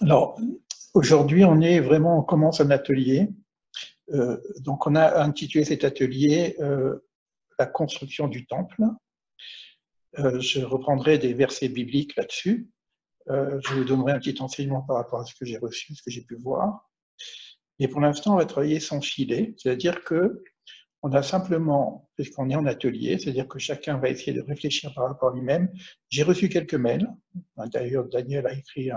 Alors, aujourd'hui, on commence un atelier. Donc, on a intitulé cet atelier La construction du temple. Je reprendrai des versets bibliques là-dessus. Je vous donnerai un petit enseignement par rapport à ce que j'ai reçu, ce que j'ai pu voir. Et pour l'instant, on va travailler sans filet, c'est-à-dire que on a simplement, puisqu'on est en atelier, c'est-à-dire que chacun va essayer de réfléchir par rapport à lui-même. J'ai reçu quelques mails. D'ailleurs, Daniel a écrit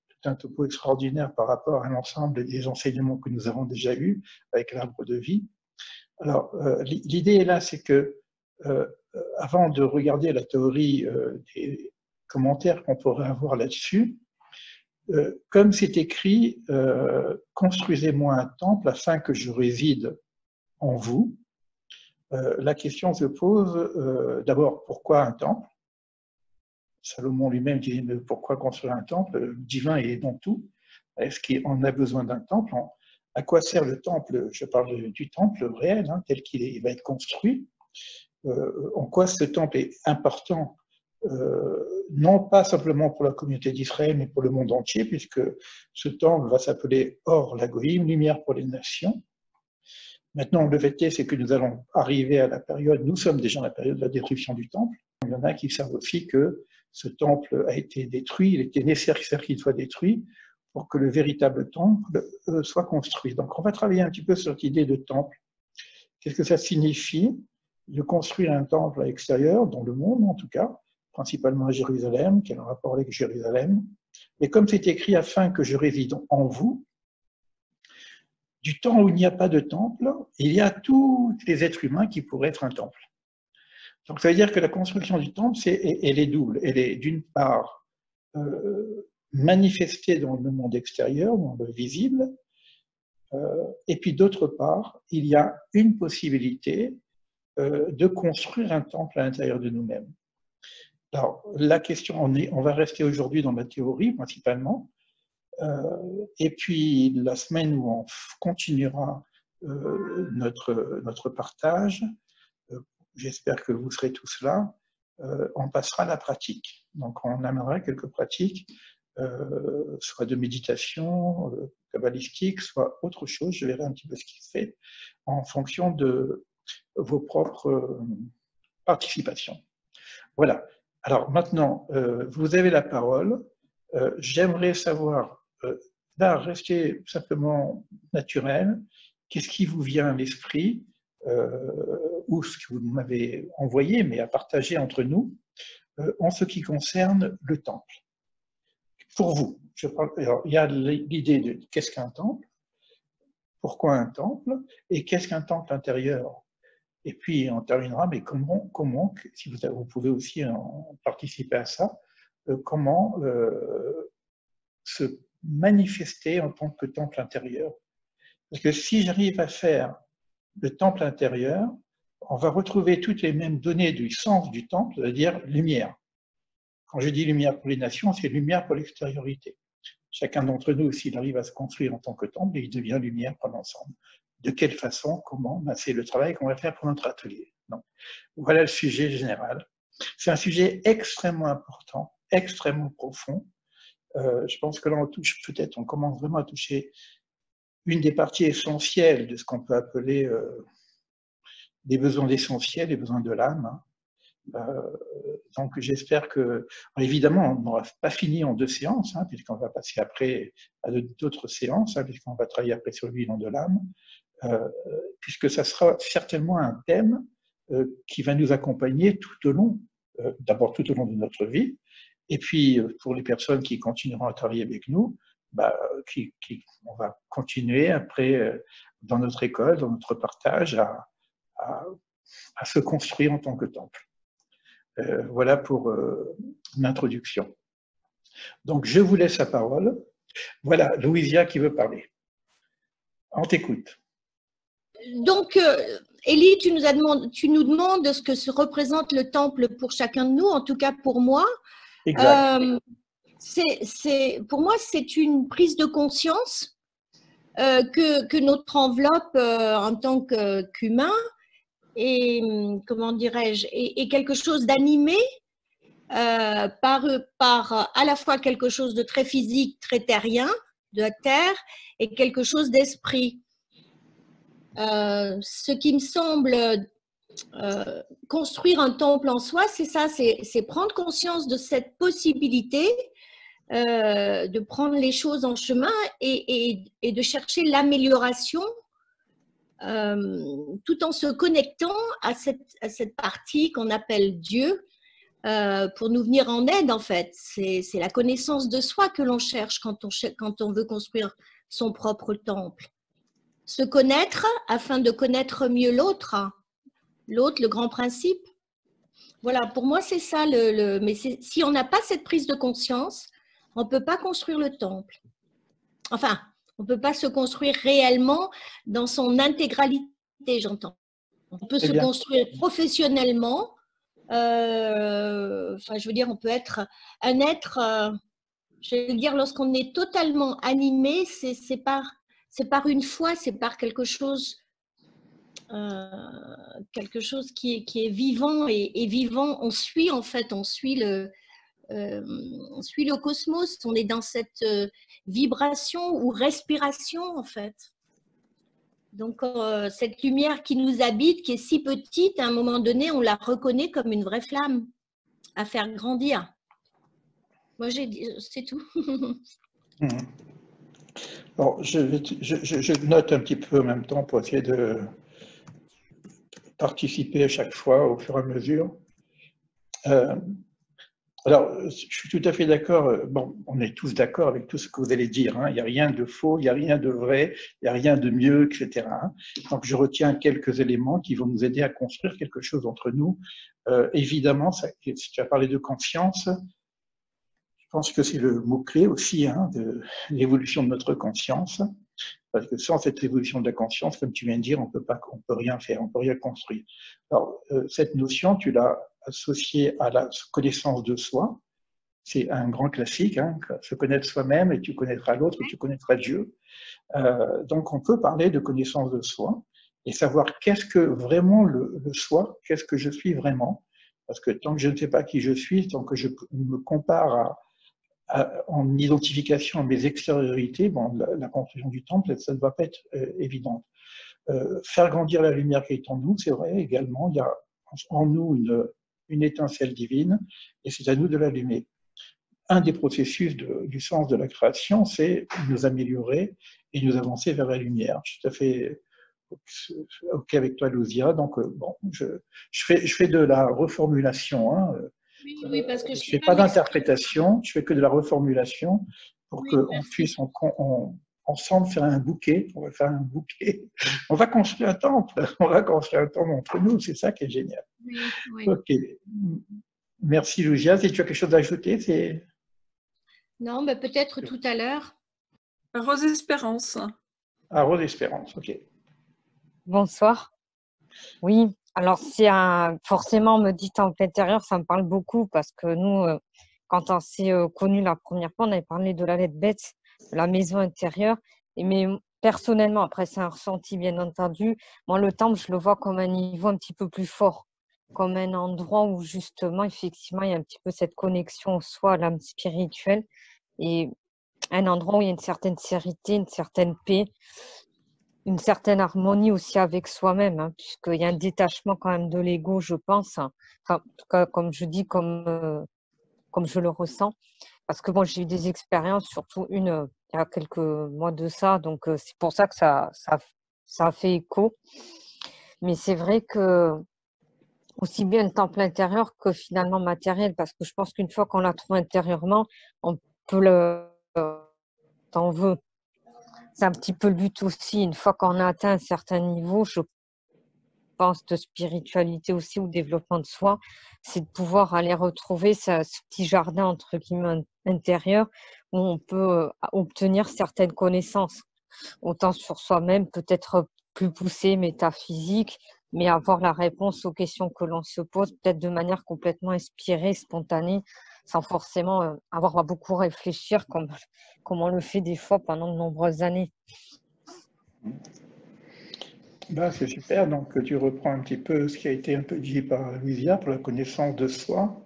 tout un topo extraordinaire par rapport à l'ensemble des enseignements que nous avons déjà eus avec l'arbre de vie. Alors, l'idée est là, c'est que avant de regarder la théorie des commentaires qu'on pourrait avoir là-dessus, comme c'est écrit, construisez-moi un temple afin que je réside en vous. La question se pose d'abord, pourquoi un temple? Salomon lui-même dit, mais pourquoi construire un temple? Le divin est dans tout. Est-ce qu'on a besoin d'un temple? À quoi sert le temple? Je parle du temple réel, hein, tel qu'il va être construit. En quoi ce temple est important, non pas simplement pour la communauté d'Israël, mais pour le monde entier, puisque ce temple va s'appeler Or Lagoïm, lumière pour les nations. Maintenant, le fait est, c'est que nous allons arriver à la période, nous sommes déjà dans la période de la destruction du temple. Il y en a qui savent aussi que ce temple a été détruit, il était nécessaire qu'il soit détruit pour que le véritable temple soit construit. Donc, on va travailler un petit peu sur cette idée de temple. Qu'est-ce que ça signifie de construire un temple à l'extérieur, dans le monde en tout cas, principalement à Jérusalem, qui a un rapport avec Jérusalem. Mais comme c'est écrit, afin que je réside en vous, du temps où il n'y a pas de temple, il y a tous les êtres humains qui pourraient être un temple. Donc ça veut dire que la construction du temple, elle est double. Elle est d'une part manifestée dans le monde extérieur, dans le visible, et puis d'autre part, il y a une possibilité de construire un temple à l'intérieur de nous-mêmes. Alors, la question, on va rester aujourd'hui dans la théorie principalement, et puis la semaine où on continuera notre partage, j'espère que vous serez tous là, on passera à la pratique. Donc on amènera quelques pratiques, soit de méditation, kabbalistique, soit autre chose, je verrai un petit peu ce qui se fait, en fonction de vos propres participations. Voilà. Alors maintenant, vous avez la parole. J'aimerais savoir, là, restez simplement naturel. Qu'est-ce qui vous vient à l'esprit, ou ce que vous m'avez envoyé, mais à partager entre nous, en ce qui concerne le temple? Pour vous, alors, il y a l'idée de qu'est-ce qu'un temple, pourquoi un temple, et qu'est-ce qu'un temple intérieur? Et puis on terminera, mais comment si vous pouvez aussi participer à ça, comment se manifester en tant que temple intérieur. Parce que si j'arrive à faire le temple intérieur, on va retrouver toutes les mêmes données du sens du temple, c'est-à-dire lumière. Quand je dis lumière pour les nations, c'est lumière pour l'extériorité. Chacun d'entre nous, s'il arrive à se construire en tant que temple, il devient lumière pour l'ensemble. De quelle façon, comment? C'est le travail qu'on va faire pour notre atelier. Donc, voilà le sujet général. C'est un sujet extrêmement important, extrêmement profond. Je pense que là, on commence vraiment à toucher une des parties essentielles de ce qu'on peut appeler des besoins essentiels, les besoins de l'âme. Donc j'espère que, évidemment, on n'aura pas fini en 2 séances, hein, puisqu'on va passer après à d'autres séances, hein, puisqu'on va travailler après sur le bilan de l'âme, puisque ça sera certainement un thème qui va nous accompagner tout au long, d'abord tout au long de notre vie, et puis pour les personnes qui continueront à travailler avec nous, on va continuer après dans notre école, dans notre partage, à se construire en tant que temple. Voilà pour l'introduction. Donc, je vous laisse la parole. Voilà, Louisia qui veut parler. On t'écoute. Donc, Élie, tu nous demandes ce que se représente le temple pour chacun de nous, en tout cas pour moi. Exact. Pour moi, c'est une prise de conscience que notre enveloppe en tant qu'humain est, comment dirais-je, est quelque chose d'animé par à la fois quelque chose de très physique, très terrien, de la terre, et quelque chose d'esprit. Ce qui me semble construire un temple en soi, c'est ça, c'est prendre conscience de cette possibilité de prendre les choses en chemin et de chercher l'amélioration tout en se connectant à cette partie qu'on appelle Dieu pour nous venir en aide en fait. C'est la connaissance de soi que l'on cherche quand on veut construire son propre temple. Se connaître afin de connaître mieux l'autre, le grand principe. Voilà, pour moi c'est ça. Mais si on n'a pas cette prise de conscience, on ne peut pas construire le temple. Enfin, on ne peut pas se construire réellement dans son intégralité, j'entends. On peut se construire professionnellement. Enfin, je veux dire, on peut être un être, je vais dire, lorsqu'on est totalement animé, c'est par une foi, c'est par quelque chose qui est vivant et vivant. On suit en fait, on suit le cosmos, on est dans cette vibration ou respiration en fait. Donc cette lumière qui nous habite, qui est si petite, à un moment donné, on la reconnaît comme une vraie flamme à faire grandir. Moi, c'est tout. Alors, je note un petit peu en même temps pour essayer de participer à chaque fois au fur et à mesure. Alors, je suis tout à fait d'accord. Bon, on est tous d'accord avec tout ce que vous allez dire. Hein. Il n'y a rien de faux, il n'y a rien de vrai, il n'y a rien de mieux, etc. Donc, je retiens quelques éléments qui vont nous aider à construire quelque chose entre nous. Évidemment, si tu as parlé de conscience, je pense que c'est le mot-clé aussi de l'évolution de notre conscience. Parce que sans cette évolution de la conscience, comme tu viens de dire, on peut rien faire, on peut rien construire. Alors, cette notion, tu l'as associée à la connaissance de soi. C'est un grand classique, se connaître soi-même et tu connaîtras l'autre et tu connaîtras Dieu. Donc, on peut parler de connaissance de soi et savoir qu'est-ce que vraiment le soi, qu'est-ce que je suis vraiment. Parce que tant que je ne sais pas qui je suis, tant que je me compare en identification à mes extériorités, bon, la construction du temple, ça ne va pas être évident. Faire grandir la lumière qui est en nous, c'est vrai également, il y a en nous une étincelle divine et c'est à nous de l'allumer. Un des processus du sens de la création, c'est nous améliorer et nous avancer vers la lumière. Je suis tout à fait OK avec toi, Lousia. Donc, bon, je fais de la reformulation. Oui, parce que je ne fais pas d'interprétation, je fais que de la reformulation pour qu'on puisse ensemble faire un bouquet. On va faire un bouquet. On va construire un temple. On va construire un temple entre nous. C'est ça qui est génial. Oui. OK. Merci, Lousia. Si tu as quelque chose à ajouter, non, mais peut-être tout à l'heure. Rose Espérance. Ah, Rose Espérance, OK. Bonsoir. Oui, alors forcément, on me dit temple intérieur, ça me parle beaucoup parce que nous, quand on s'est connus la première fois, on avait parlé de la lettre bête, de la maison intérieure. Mais personnellement, après c'est un ressenti bien entendu, moi le temple, je le vois comme un niveau un petit peu plus fort, comme un endroit où justement, effectivement, il y a un petit peu cette connexion au soi, à l'âme spirituelle, et un endroit où il y a une certaine sérénité, une certaine paix, une certaine harmonie aussi avec soi-même, puisqu'il y a un détachement quand même de l'ego, je pense. Enfin, en tout cas, comme je dis, comme je le ressens. Parce que bon, j'ai eu des expériences, surtout une il y a quelques mois de ça, donc c'est pour ça que ça a fait écho. Mais c'est vrai que aussi bien le temple intérieur que finalement matériel, parce que je pense qu'une fois qu'on l'a trouvé intérieurement, on peut t'en veut. C'est un petit peu le but aussi, une fois qu'on a atteint un certain niveau, je pense, de spiritualité aussi ou développement de soi, c'est de pouvoir aller retrouver ce petit jardin entre guillemets intérieur où on peut obtenir certaines connaissances, autant sur soi-même, peut-être plus poussées, métaphysiques, mais avoir la réponse aux questions que l'on se pose, peut-être de manière complètement inspirée, spontanée, sans forcément avoir à beaucoup réfléchir comme on le fait des fois pendant de nombreuses années. C'est super, donc tu reprends un petit peu ce qui a été un peu dit par Louisia pour la connaissance de soi.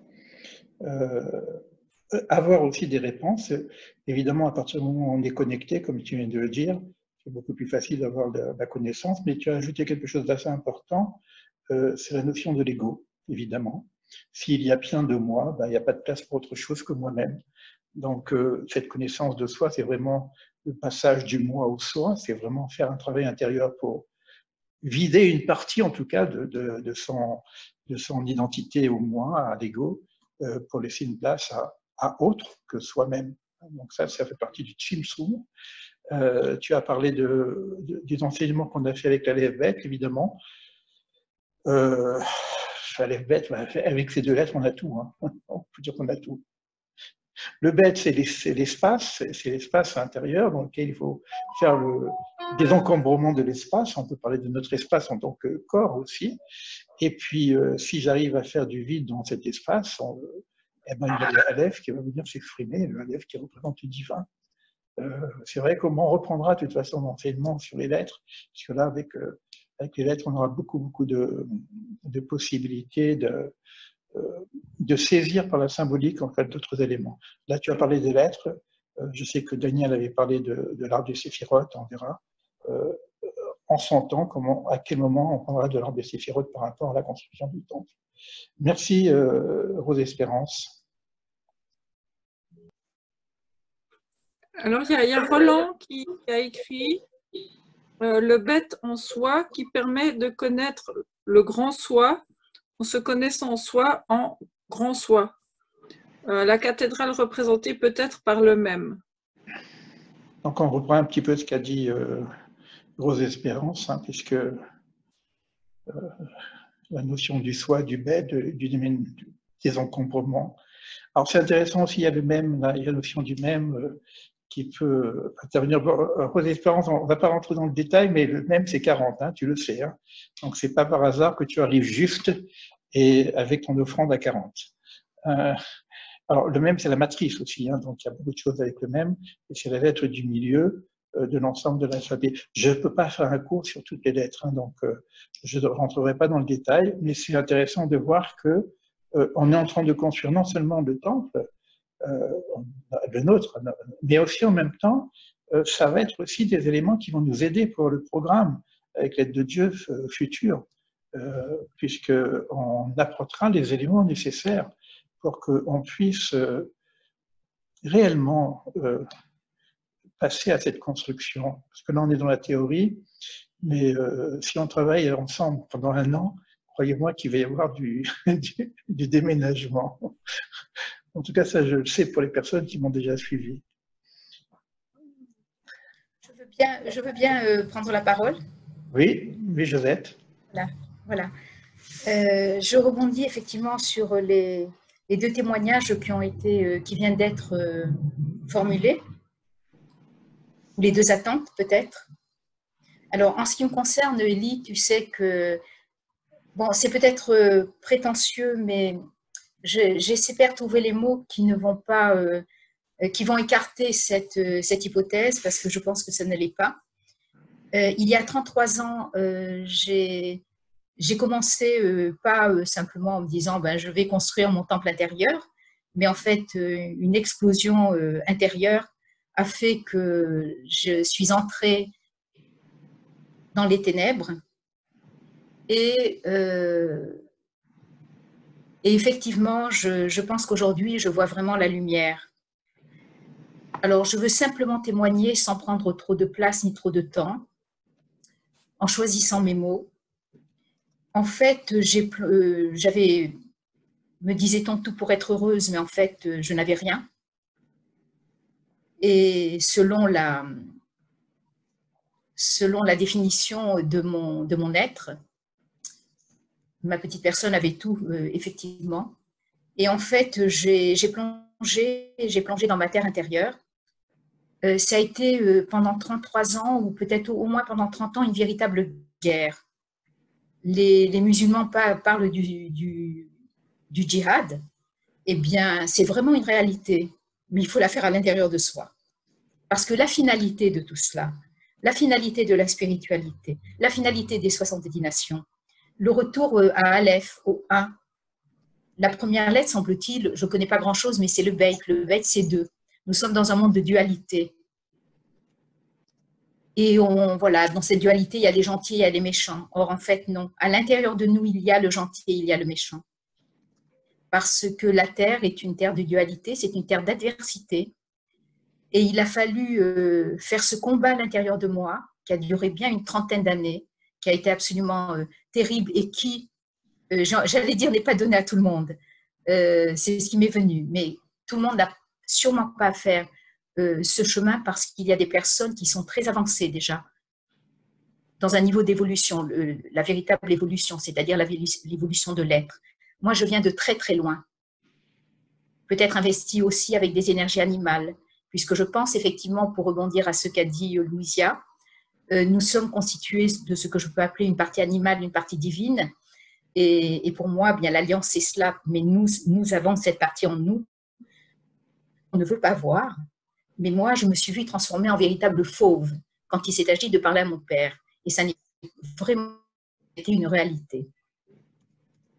avoir aussi des réponses. Évidemment, à partir du moment où on est connecté, comme tu viens de le dire, c'est beaucoup plus facile d'avoir de la connaissance, mais tu as ajouté quelque chose d'assez important, c'est la notion de l'ego, évidemment. S'il y a bien de moi, ben, il n'y a pas de place pour autre chose que moi-même. Donc, cette connaissance de soi, c'est vraiment le passage du moi au soi, c'est vraiment faire un travail intérieur pour vider une partie, en tout cas, de son identité au moi, à l'ego, pour laisser une place à autre que soi-même. Donc ça fait partie du Chimsum. Tu as parlé des enseignements qu'on a fait avec l'Aleph Bet, évidemment. L'Aleph Bet, avec ces deux lettres, on a tout. Hein. On peut dire qu'on a tout. Le Bet, c'est l'espace intérieur dans lequel il faut faire le désencombrement de l'espace. On peut parler de notre espace en tant que corps aussi. Et puis, si j'arrive à faire du vide dans cet espace, eh ben, il y a l'Aleph qui va venir s'exprimer, le Aleph qui représente le divin. C'est vrai qu'on reprendra de toute façon l'enseignement sur les lettres, parce que là, avec les lettres, on aura beaucoup de possibilités de saisir par la symbolique en fait d'autres éléments. Là, tu as parlé des lettres. Je sais que Daniel avait parlé de l'arbre des séphirotes, on verra. En son temps, à quel moment on parlera de l'arbre des séphirotes par rapport à la construction du temple. Merci, Rose Espérance. Alors, il y a Roland qui a écrit le bête en soi qui permet de connaître le grand soi en se connaissant soi en grand soi. La cathédrale représentée peut-être par le même. Donc, on reprend un petit peu ce qu'a dit Rose Espérance, hein, puisque la notion du soi, du bête, du désencombrement. Alors, c'est intéressant aussi, il y a le même, là, il y a la notion du même qui peut intervenir. Rose Espérance, on ne va pas rentrer dans le détail, mais le même, c'est 40, hein, tu le sais. Hein. Donc, ce n'est pas par hasard que tu arrives juste et avec ton offrande à 40. Alors, le même, c'est la matrice aussi, hein, donc il y a beaucoup de choses avec le même, et c'est la lettre du milieu de l'ensemble de l'alphabet. Je ne peux pas faire un cours sur toutes les lettres, hein, donc je ne rentrerai pas dans le détail, mais c'est intéressant de voir que on est en train de construire non seulement le temple, le nôtre, mais aussi en même temps, ça va être aussi des éléments qui vont nous aider pour le programme, avec l'aide de Dieu futur, puisqu'on apportera les éléments nécessaires pour qu'on puisse réellement passer à cette construction. Parce que là, on est dans la théorie, mais si on travaille ensemble pendant 1 an, croyez-moi qu'il va y avoir du déménagement. En tout cas, ça, je le sais pour les personnes qui m'ont déjà suivi. Je veux bien prendre la parole. Oui, Josette. Voilà. Je rebondis effectivement sur les 2 témoignages qui viennent d'être formulés, ou les 2 attentes peut-être. Alors, en ce qui me concerne, Elie, tu sais que, bon, c'est peut-être prétentieux, mais j'espère trouver les mots qui ne vont pas, qui vont écarter cette hypothèse, parce que je pense que ça ne l'est pas. Il y a 33 ans, j'ai commencé pas simplement en me disant je vais construire mon temple intérieur, mais en fait une explosion intérieure a fait que je suis entrée dans les ténèbres et effectivement je pense qu'aujourd'hui je vois vraiment la lumière. Alors je veux simplement témoigner sans prendre trop de place ni trop de temps, en choisissant mes mots. En fait, me disait-on tout pour être heureuse, mais en fait, je n'avais rien. Et selon la définition de mon être, ma petite personne avait tout, effectivement. Et en fait, j'ai plongé dans ma terre intérieure. Ça a été pendant 33 ans, ou peut-être au moins pendant 30 ans, une véritable guerre. Les musulmans parlent du djihad. Eh bien, c'est vraiment une réalité, mais il faut la faire à l'intérieur de soi. Parce que la finalité de tout cela, la finalité de la spiritualité, la finalité des 70 nations, le retour à Aleph, au 1, la première lettre, semble-t-il, je ne connais pas grand-chose, mais c'est le Beit. Le Beit, c'est 2. Nous sommes dans un monde de dualité. Et voilà, dans cette dualité, il y a les gentils et il y a les méchants. Or, en fait, non. À l'intérieur de nous, il y a le gentil et il y a le méchant. Parce que la terre est une terre de dualité, c'est une terre d'adversité. Et il a fallu faire ce combat à l'intérieur de moi, qui a duré bien une 30aine d'années, qui a été absolument terrible et qui, j'allais dire, n'est pas donné à tout le monde. C'est ce qui m'est venu. Mais tout le monde n'a sûrement pas à faire ce chemin parce qu'il y a des personnes qui sont très avancées déjà dans un niveau d'évolution, la véritable évolution, c'est-à-dire l'évolution de l'être. Moi, je viens de très très loin. Peut-être investi aussi avec des énergies animales, puisque je pense effectivement, pour rebondir à ce qu'a dit Louisia, nous sommes constitués de ce que je peux appeler une partie animale, une partie divine. Et pour moi, bien l'alliance, c'est cela, mais nous avons cette partie en nous. On ne veut pas voir. Mais moi, je me suis vue transformée en véritable fauve quand il s'est agi de parler à mon père. Et ça n'a vraiment été une réalité.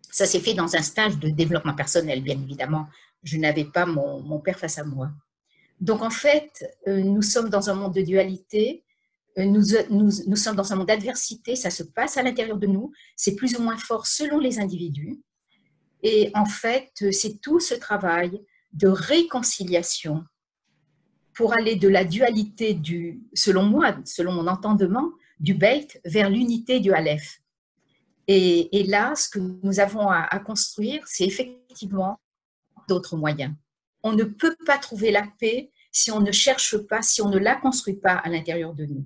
Ça s'est fait dans un stage de développement personnel, bien évidemment. Je n'avais pas mon père face à moi. Donc, en fait, nous sommes dans un monde de dualité. Nous sommes dans un monde d'adversité. Ça se passe à l'intérieur de nous. C'est plus ou moins fort selon les individus. Et en fait, c'est tout ce travail de réconciliation pour aller de la dualité selon moi, selon mon entendement, du Beit vers l'unité du Aleph. Et là, ce que nous avons à construire, c'est effectivement d'autres moyens. On ne peut pas trouver la paix si on ne cherche pas, si on ne la construit pas à l'intérieur de nous.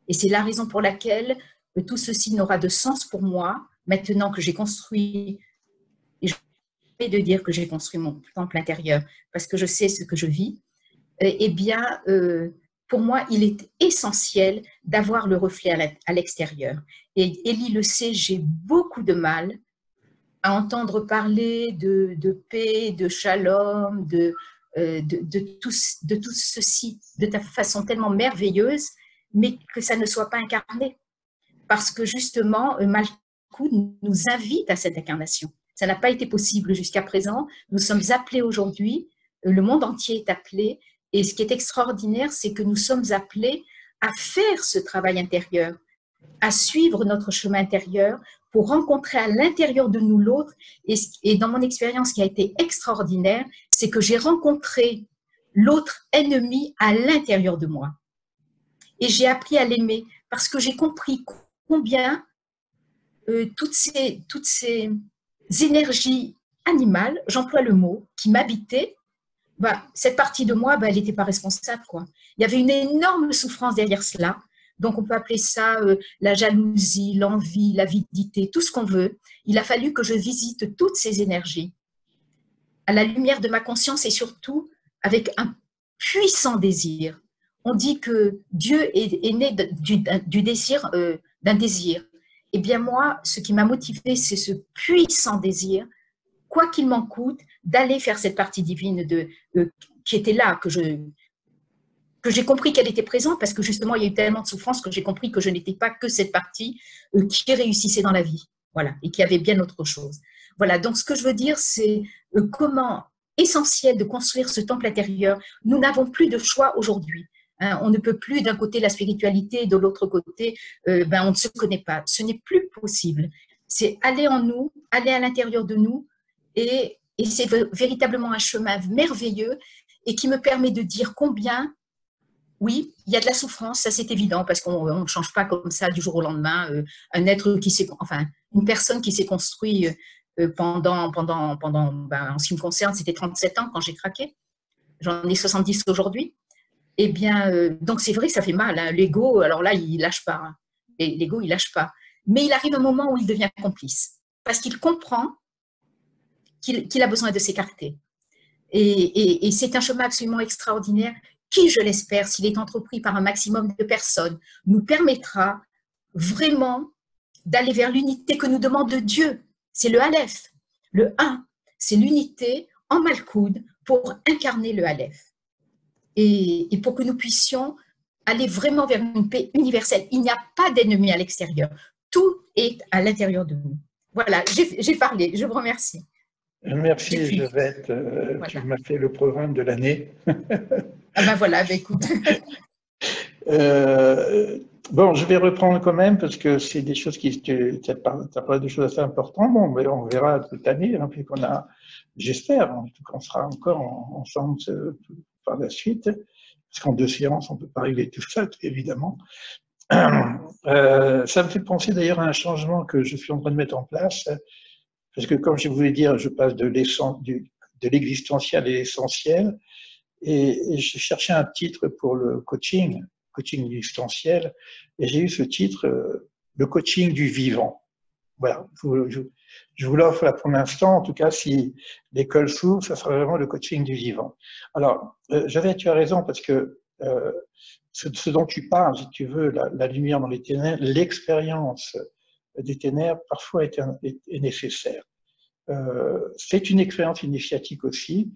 Et c'est la raison pour laquelle tout ceci n'aura de sens pour moi, maintenant que j'ai construit, et je vais de dire que j'ai construit mon temple intérieur, parce que je sais ce que je vis. Eh bien, pour moi, il est essentiel d'avoir le reflet à l'extérieur. Et Élie le sait, j'ai beaucoup de mal à entendre parler de paix, de shalom, de tout ceci de ta façon tellement merveilleuse, mais que ça ne soit pas incarné. Parce que justement, Malkout nous invite à cette incarnation. Ça n'a pas été possible jusqu'à présent. Nous sommes appelés aujourd'hui, le monde entier est appelé. Et ce qui est extraordinaire, c'est que nous sommes appelés à faire ce travail intérieur, à suivre notre chemin intérieur pour rencontrer à l'intérieur de nous l'autre. Et dans mon expérience qui a été extraordinaire, c'est que j'ai rencontré l'autre ennemi à l'intérieur de moi. Et j'ai appris à l'aimer parce que j'ai compris combien toutes ces énergies animales, j'emploie le mot, qui m'habitaient, cette partie de moi, elle n'était pas responsable, quoi. Il y avait une énorme souffrance derrière cela. Donc, on peut appeler ça la jalousie, l'envie, l'avidité, tout ce qu'on veut. Il a fallu que je visite toutes ces énergies à la lumière de ma conscience et surtout avec un puissant désir. On dit que Dieu est né du désir, d'un désir. Eh bien, moi, ce qui m'a motivée, c'est ce puissant désir, quoi qu'il m'en coûte, d'aller faire cette partie divine qui était là, que j'ai compris qu'elle était présente, parce que justement, il y a eu tellement de souffrance que j'ai compris que je n'étais pas que cette partie qui réussissait dans la vie, voilà, et qui avait bien autre chose. Voilà, donc ce que je veux dire, c'est comment essentiel de construire ce temple intérieur. Nous n'avons plus de choix aujourd'hui. Hein, on ne peut plus d'un côté la spiritualité, de l'autre côté, on ne se connaît pas. Ce n'est plus possible. C'est aller en nous, aller à l'intérieur de nous, et c'est véritablement un chemin merveilleux et qui me permet de dire combien, oui, il y a de la souffrance, ça c'est évident, parce qu'on ne change pas comme ça du jour au lendemain. Un être une personne qui s'est construite pendant en ce qui me concerne, c'était 37 ans quand j'ai craqué. J'en ai 70 aujourd'hui. Eh bien, donc c'est vrai que ça fait mal. Hein. L'ego, alors là, il lâche pas. Hein. L'ego, il lâche pas. Mais il arrive un moment où il devient complice, parce qu'il comprend qu'il a besoin de s'écarter. Et c'est un chemin absolument extraordinaire qui, je l'espère, s'il est entrepris par un maximum de personnes, nous permettra vraiment d'aller vers l'unité que nous demande Dieu. C'est le Aleph. Le 1, c'est l'unité en Malkout pour incarner le Aleph. Et pour que nous puissions aller vraiment vers une paix universelle. Il n'y a pas d'ennemi à l'extérieur. Tout est à l'intérieur de nous. Voilà, j'ai parlé. Je vous remercie. Merci, Et puis, Josette. voilà. Tu m'as fait le programme de l'année. Ah ben voilà, ben écoute. Bon, je vais reprendre quand même parce que c'est des choses qui. Tu as parlé de choses assez importantes. Bon, mais on verra toute l'année, hein, puis qu'on a, j'espère, en tout cas, on sera encore ensemble par la suite. Parce qu'en 2 séances, on ne peut pas régler tout ça, évidemment. Ça me fait penser d'ailleurs à un changement que je suis en train de mettre en place. Parce que, comme je voulais dire, je passe de l'existentiel à l'essentiel. Et je cherchais un titre pour le coaching existentiel, et j'ai eu ce titre, le coaching du vivant. Voilà, je vous l'offre là pour l'instant, en tout cas, si l'école s'ouvre, ça sera vraiment le coaching du vivant. Alors, Javed, tu as raison, parce que ce dont tu parles, si tu veux, la lumière dans les ténèbres, l'expérience des ténèbres, parfois est nécessaire. C'est une expérience initiatique aussi,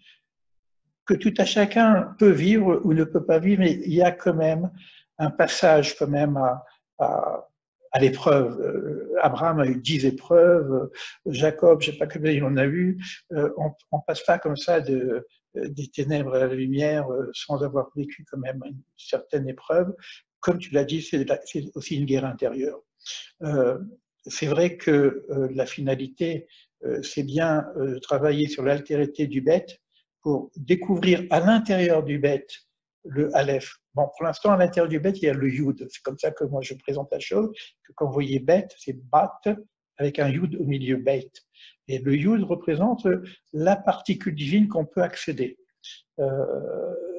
que tout à chacun peut vivre ou ne peut pas vivre, mais il y a quand même un passage quand même à l'épreuve. Abraham a eu 10 épreuves, Jacob, je ne sais pas combien il en a eu. On ne passe pas comme ça des ténèbres à la lumière sans avoir vécu quand même une certaine épreuve. Comme tu l'as dit, c'est aussi une guerre intérieure. C'est vrai que la finalité, c'est bien travailler sur l'altérité du bête, pour découvrir à l'intérieur du bête le Aleph. Bon, pour l'instant, à l'intérieur du bête, il y a le Yud. C'est comme ça que moi je présente la chose, que quand vous voyez bête, c'est Bat avec un Yud au milieu, bête. Et le Yud représente la particule divine qu'on peut accéder.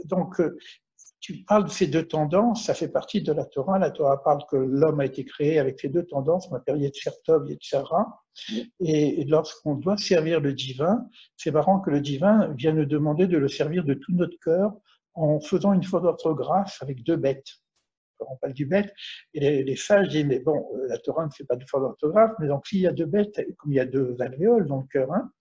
Donc, tu parles de ces 2 tendances, ça fait partie de la Torah. La Torah parle que l'homme a été créé avec ces 2 tendances, on appelle Yetzer Tov, Yetzer Ra. Et lorsqu'on doit servir le divin, c'est marrant que le divin vient nous demander de le servir de tout notre cœur en faisant une faute d'orthographe avec 2 bêtes. On parle du bête, et les sages disent, mais bon, la Torah ne fait pas de faute d'orthographe, mais donc s'il y a 2 bêtes, comme il y a 2 alvéoles dans le cœur, hein,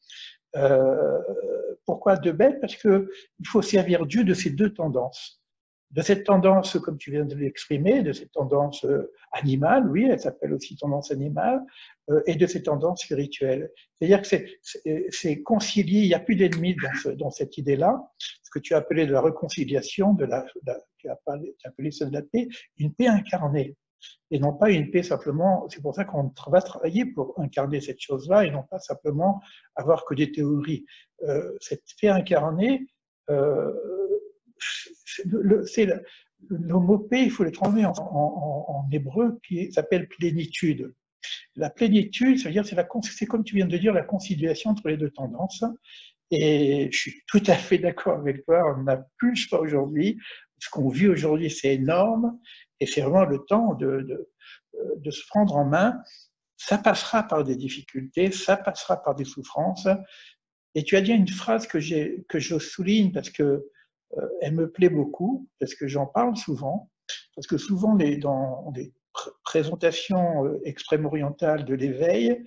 pourquoi 2 bêtes? Parce qu'il faut servir Dieu de ces 2 tendances. De cette tendance, comme tu viens de l'exprimer, de cette tendance animale, oui, elle s'appelle aussi tendance animale, et de cette tendance spirituelle. C'est-à-dire que c'est concilié, il n'y a plus d'ennemis dans cette idée-là, ce que tu as appelé de la réconciliation, tu as appelé ça de la paix, une paix incarnée, et non pas une paix simplement, c'est pour ça qu'on va travailler pour incarner cette chose-là, et non pas simplement avoir que des théories. Cette paix incarnée, c'est le mot paix, il faut le transmettre en hébreu, qui s'appelle plénitude. La plénitude, ça veut dire, c'est comme tu viens de dire, la conciliation entre les 2 tendances. Et je suis tout à fait d'accord avec toi, on n'a plus le choix aujourd'hui. Ce qu'on vit aujourd'hui, c'est énorme, et c'est vraiment le temps de se prendre en main. Ça passera par des difficultés, ça passera par des souffrances. Et tu as dit une phrase que je souligne parce que elle me plaît beaucoup, parce que j'en parle souvent, parce que souvent dans des présentations extrême-orientales de l'éveil,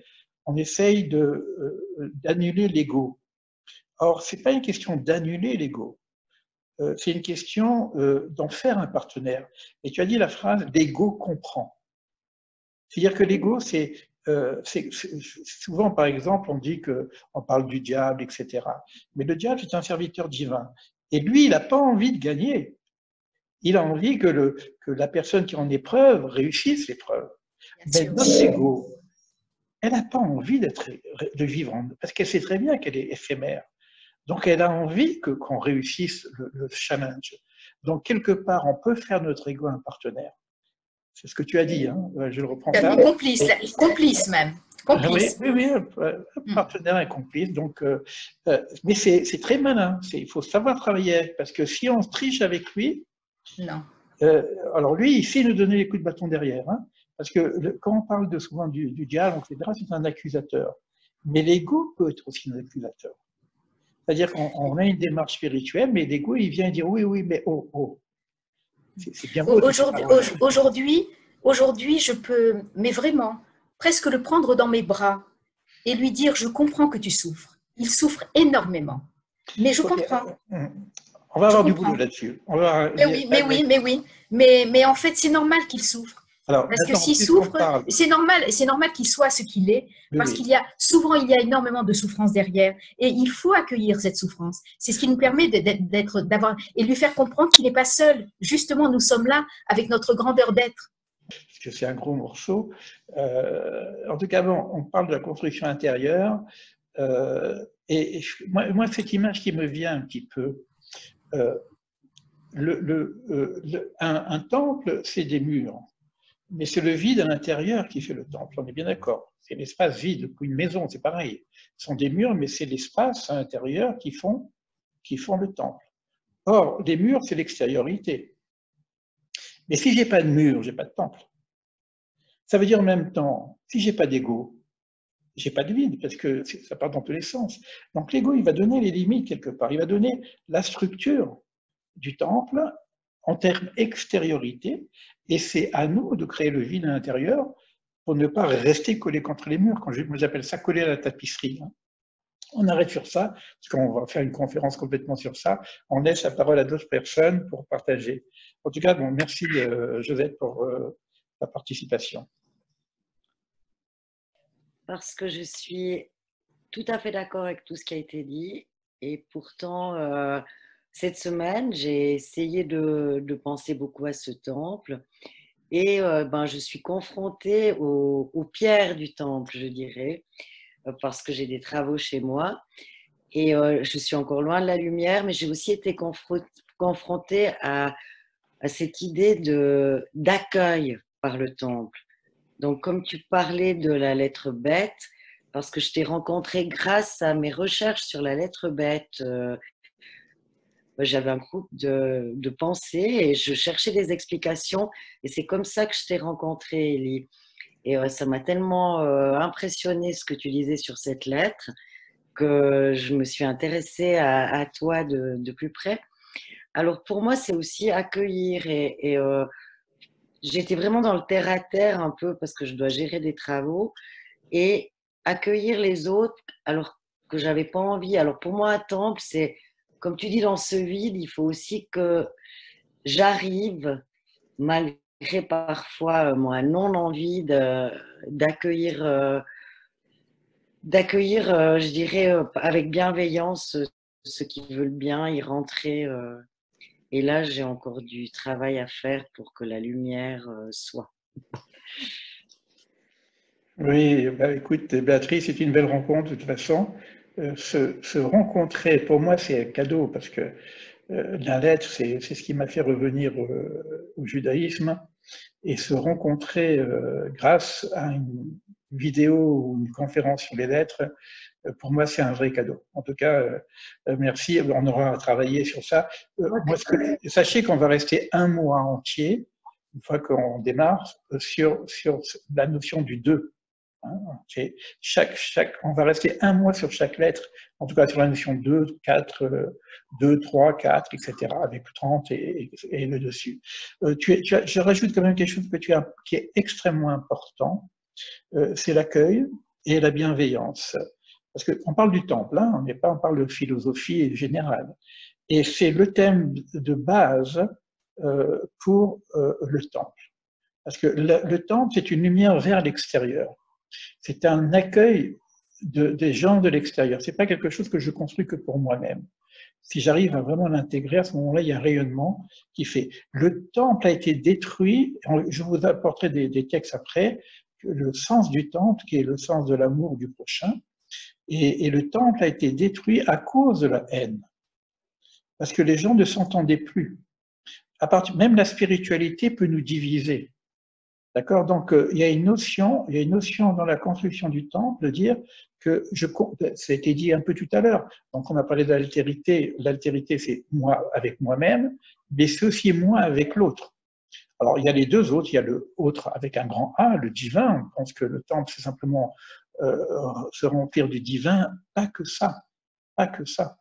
on essaye d'annuler l'ego. Or, ce n'est pas une question d'annuler l'ego, c'est une question d'en faire un partenaire. Et tu as dit la phrase « l'ego comprend ». C'est-à-dire que l'ego, c'est souvent, par exemple, on dit qu'on parle du diable, etc. Mais le diable, c'est un serviteur divin. Et lui, il n'a pas envie de gagner. Il a envie que la personne qui est en épreuve réussisse l'épreuve. Mais notre ego, elle n'a pas envie de vivre, parce qu'elle sait très bien qu'elle est éphémère. Donc, elle a envie qu'on réussisse le challenge. Donc, quelque part, on peut faire notre ego un partenaire. C'est ce que tu as dit, hein, je le reprends pas. Complice même. Complice. Oui, un partenaire et complice. Donc, mais c'est très malin. Il faut savoir travailler, parce que si on triche avec lui, non. Alors lui, il sait nous donner les coups de bâton derrière. Hein, parce que quand on parle souvent du diable, etc., c'est un accusateur. Mais l'ego peut être aussi un accusateur. C'est-à-dire qu'on a une démarche spirituelle, mais l'ego, il vient dire oui, mais oh. C'est bien beau. Aujourd'hui, je peux, mais vraiment, presque le prendre dans mes bras et lui dire, je comprends que tu souffres. Il souffre énormément, mais je comprends. On va avoir du boulot là-dessus. Mais en fait, c'est normal qu'il souffre. Alors, Parce que maintenant, s'il puisqu'on souffre, parle, c'est normal qu'il soit ce qu'il est, oui, parce oui. souvent il y a énormément de souffrance derrière, et il faut accueillir cette souffrance. C'est ce qui nous permet d'avoir et lui faire comprendre qu'il n'est pas seul. Justement, nous sommes là avec notre grandeur d'être. Parce que c'est un gros morceau. En tout cas, bon, on parle de la construction intérieure. Moi, cette image qui me vient un petit peu, euh, un temple, c'est des murs, mais c'est le vide à l'intérieur qui fait le temple, on est bien d'accord. C'est l'espace vide. Une maison, c'est pareil. Ce sont des murs, mais c'est l'espace à l'intérieur qui font le temple. Or, les murs, c'est l'extériorité. Mais si j'ai pas de mur, j'ai pas de temple. Ça veut dire en même temps, si j'ai pas d'ego, j'ai pas de vide, parce que ça part dans tous les sens. Donc l'ego, il va donner les limites quelque part, il va donner la structure du temple en termes extériorité, et c'est à nous de créer le vide à l'intérieur pour ne pas rester collé contre les murs. Moi, j'appelle ça coller à la tapisserie. On arrête sur ça, parce qu'on va faire une conférence complètement sur ça. On laisse la parole à d'autres personnes pour partager. En tout cas, bon, merci Josette pour ta participation. Parce que je suis tout à fait d'accord avec tout ce qui a été dit. Et pourtant, cette semaine, j'ai essayé de penser beaucoup à ce temple. Et je suis confrontée aux pierres du temple, je dirais, parce que j'ai des travaux chez moi. Et je suis encore loin de la lumière, mais j'ai aussi été confrontée à cette idée d'accueil par le temple. Donc, comme tu parlais de la lettre bête, parce que je t'ai rencontré grâce à mes recherches sur la lettre bête, j'avais un groupe de pensée et je cherchais des explications. Et c'est comme ça que je t'ai rencontré, Elie. Et ça m'a tellement impressionné ce que tu disais sur cette lettre que je me suis intéressée à toi de plus près. Alors, pour moi, c'est aussi accueillir et j'étais vraiment dans le terre-à-terre un peu parce que je dois gérer des travaux et accueillir les autres alors que j'avais pas envie. Alors pour moi, un temple, c'est, comme tu dis, dans ce vide, il faut aussi que j'arrive, malgré parfois mon non-envie d'accueillir, je dirais, avec bienveillance ceux qui veulent bien y rentrer. Et là, j'ai encore du travail à faire pour que la lumière soit. Oui, bah, écoute, Béatrice, c'est une belle rencontre de toute façon. Se rencontrer, pour moi, c'est un cadeau parce que la lettre, c'est ce qui m'a fait revenir au judaïsme. Et se rencontrer grâce à une vidéo ou une conférence sur les lettres, pour moi, c'est un vrai cadeau. En tout cas, merci. On aura à travailler sur ça. Sachez qu'on va rester un mois entier, une fois qu'on démarre, sur la notion du deux. Hein, on va rester un mois sur chaque lettre, en tout cas sur la notion 2, 4, 2, 3, 4, etc., avec 30 et le dessus. Je rajoute quand même quelque chose qui est extrêmement important, c'est l'accueil et la bienveillance. Parce qu'on parle du temple, hein, on parle de philosophie générale. Et c'est le thème de base pour le temple. Parce que le temple, c'est une lumière vers l'extérieur. C'est un accueil des gens de l'extérieur. C'est pas quelque chose que je construis que pour moi-même. Si j'arrive à vraiment l'intégrer, à ce moment-là, il y a un rayonnement qui fait. Le temple a été détruit. Je vous apporterai des textes après. Le sens du temple, qui est le sens de l'amour du prochain, et le temple a été détruit à cause de la haine, parce que les gens ne s'entendaient plus. Même la spiritualité peut nous diviser. D'accord? Donc, il y a une notion dans la construction du temple de dire que ça a été dit un peu tout à l'heure. Donc, on a parlé d'altérité. L'altérité, c'est moi avec moi-même, mais c'est aussi moi avec l'autre. Alors, il y a les deux autres. Il y a le autre avec un grand A, le divin. On pense que le temple, c'est simplement se remplir du divin. Pas que ça. Pas que ça.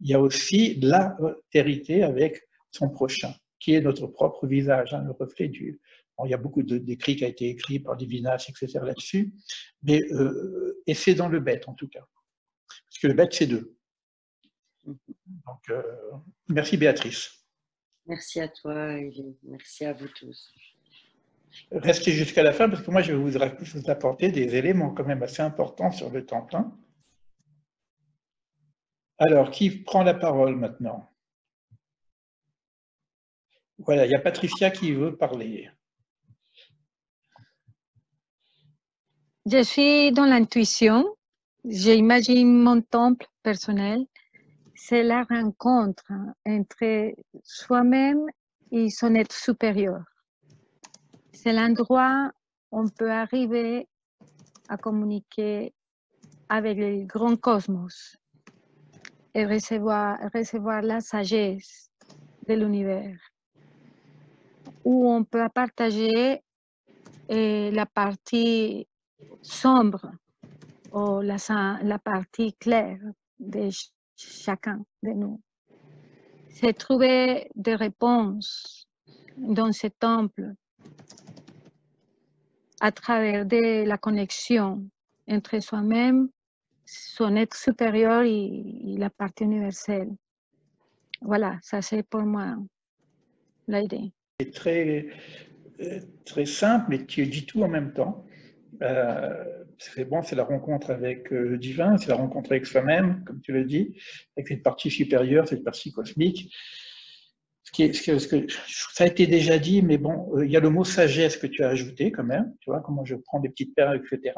Il y a aussi l'altérité avec son prochain, qui est notre propre visage, hein, le reflet du. Bon, il y a beaucoup d'écrits qui ont été écrits par Lévinas, etc. là-dessus, mais et c'est dans le bête en tout cas, parce que le bête c'est deux. Donc, merci Béatrice. Merci à toi, Elie. Merci à vous tous. Restez jusqu'à la fin parce que moi, je vais vous apporter des éléments quand même assez importants sur le temple. Hein. Alors, qui prend la parole maintenant? Voilà, il y a Patricia qui veut parler. Je suis dans l'intuition. J'imagine mon temple personnel. C'est la rencontre entre soi-même et son être supérieur. C'est l'endroit où on peut arriver à communiquer avec le grand cosmos et recevoir la sagesse de l'univers, où on peut partager la partie sombre ou la partie claire de chacun de nous. C'est trouver des réponses dans ce temple à travers de la connexion entre soi-même, son être supérieur et la partie universelle. Voilà, ça c'est pour moi l'idée. C'est très simple, mais tu dis tout en même temps. C'est bon, c'est la rencontre avec le divin, c'est la rencontre avec soi-même, comme tu le dis, avec cette partie supérieure, cette partie cosmique. Ça a été déjà dit, mais bon, il y a le mot sagesse que tu as ajouté quand même. Tu vois comment je prends des petites perles, etc.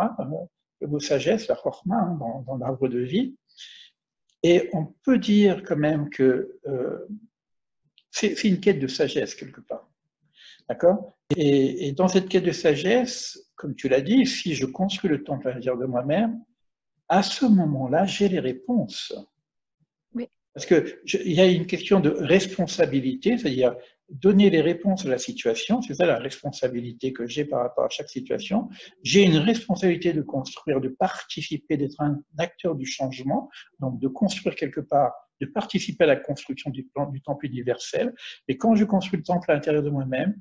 Le mot sagesse, la chorma, hein, dans l'arbre de vie. Et on peut dire quand même que c'est une quête de sagesse quelque part. D'accord ? Et dans cette quête de sagesse, comme tu l'as dit, si je construis le temple à l'intérieur de moi-même, à ce moment-là, j'ai les réponses. Oui. Parce qu'il y a une question de responsabilité, c'est-à-dire donner les réponses à la situation, c'est ça la responsabilité que j'ai par rapport à chaque situation. J'ai une responsabilité de construire, de participer, d'être un acteur du changement, donc de construire quelque part, de participer à la construction du temple universel. Et quand je construis le temple à l'intérieur de moi-même,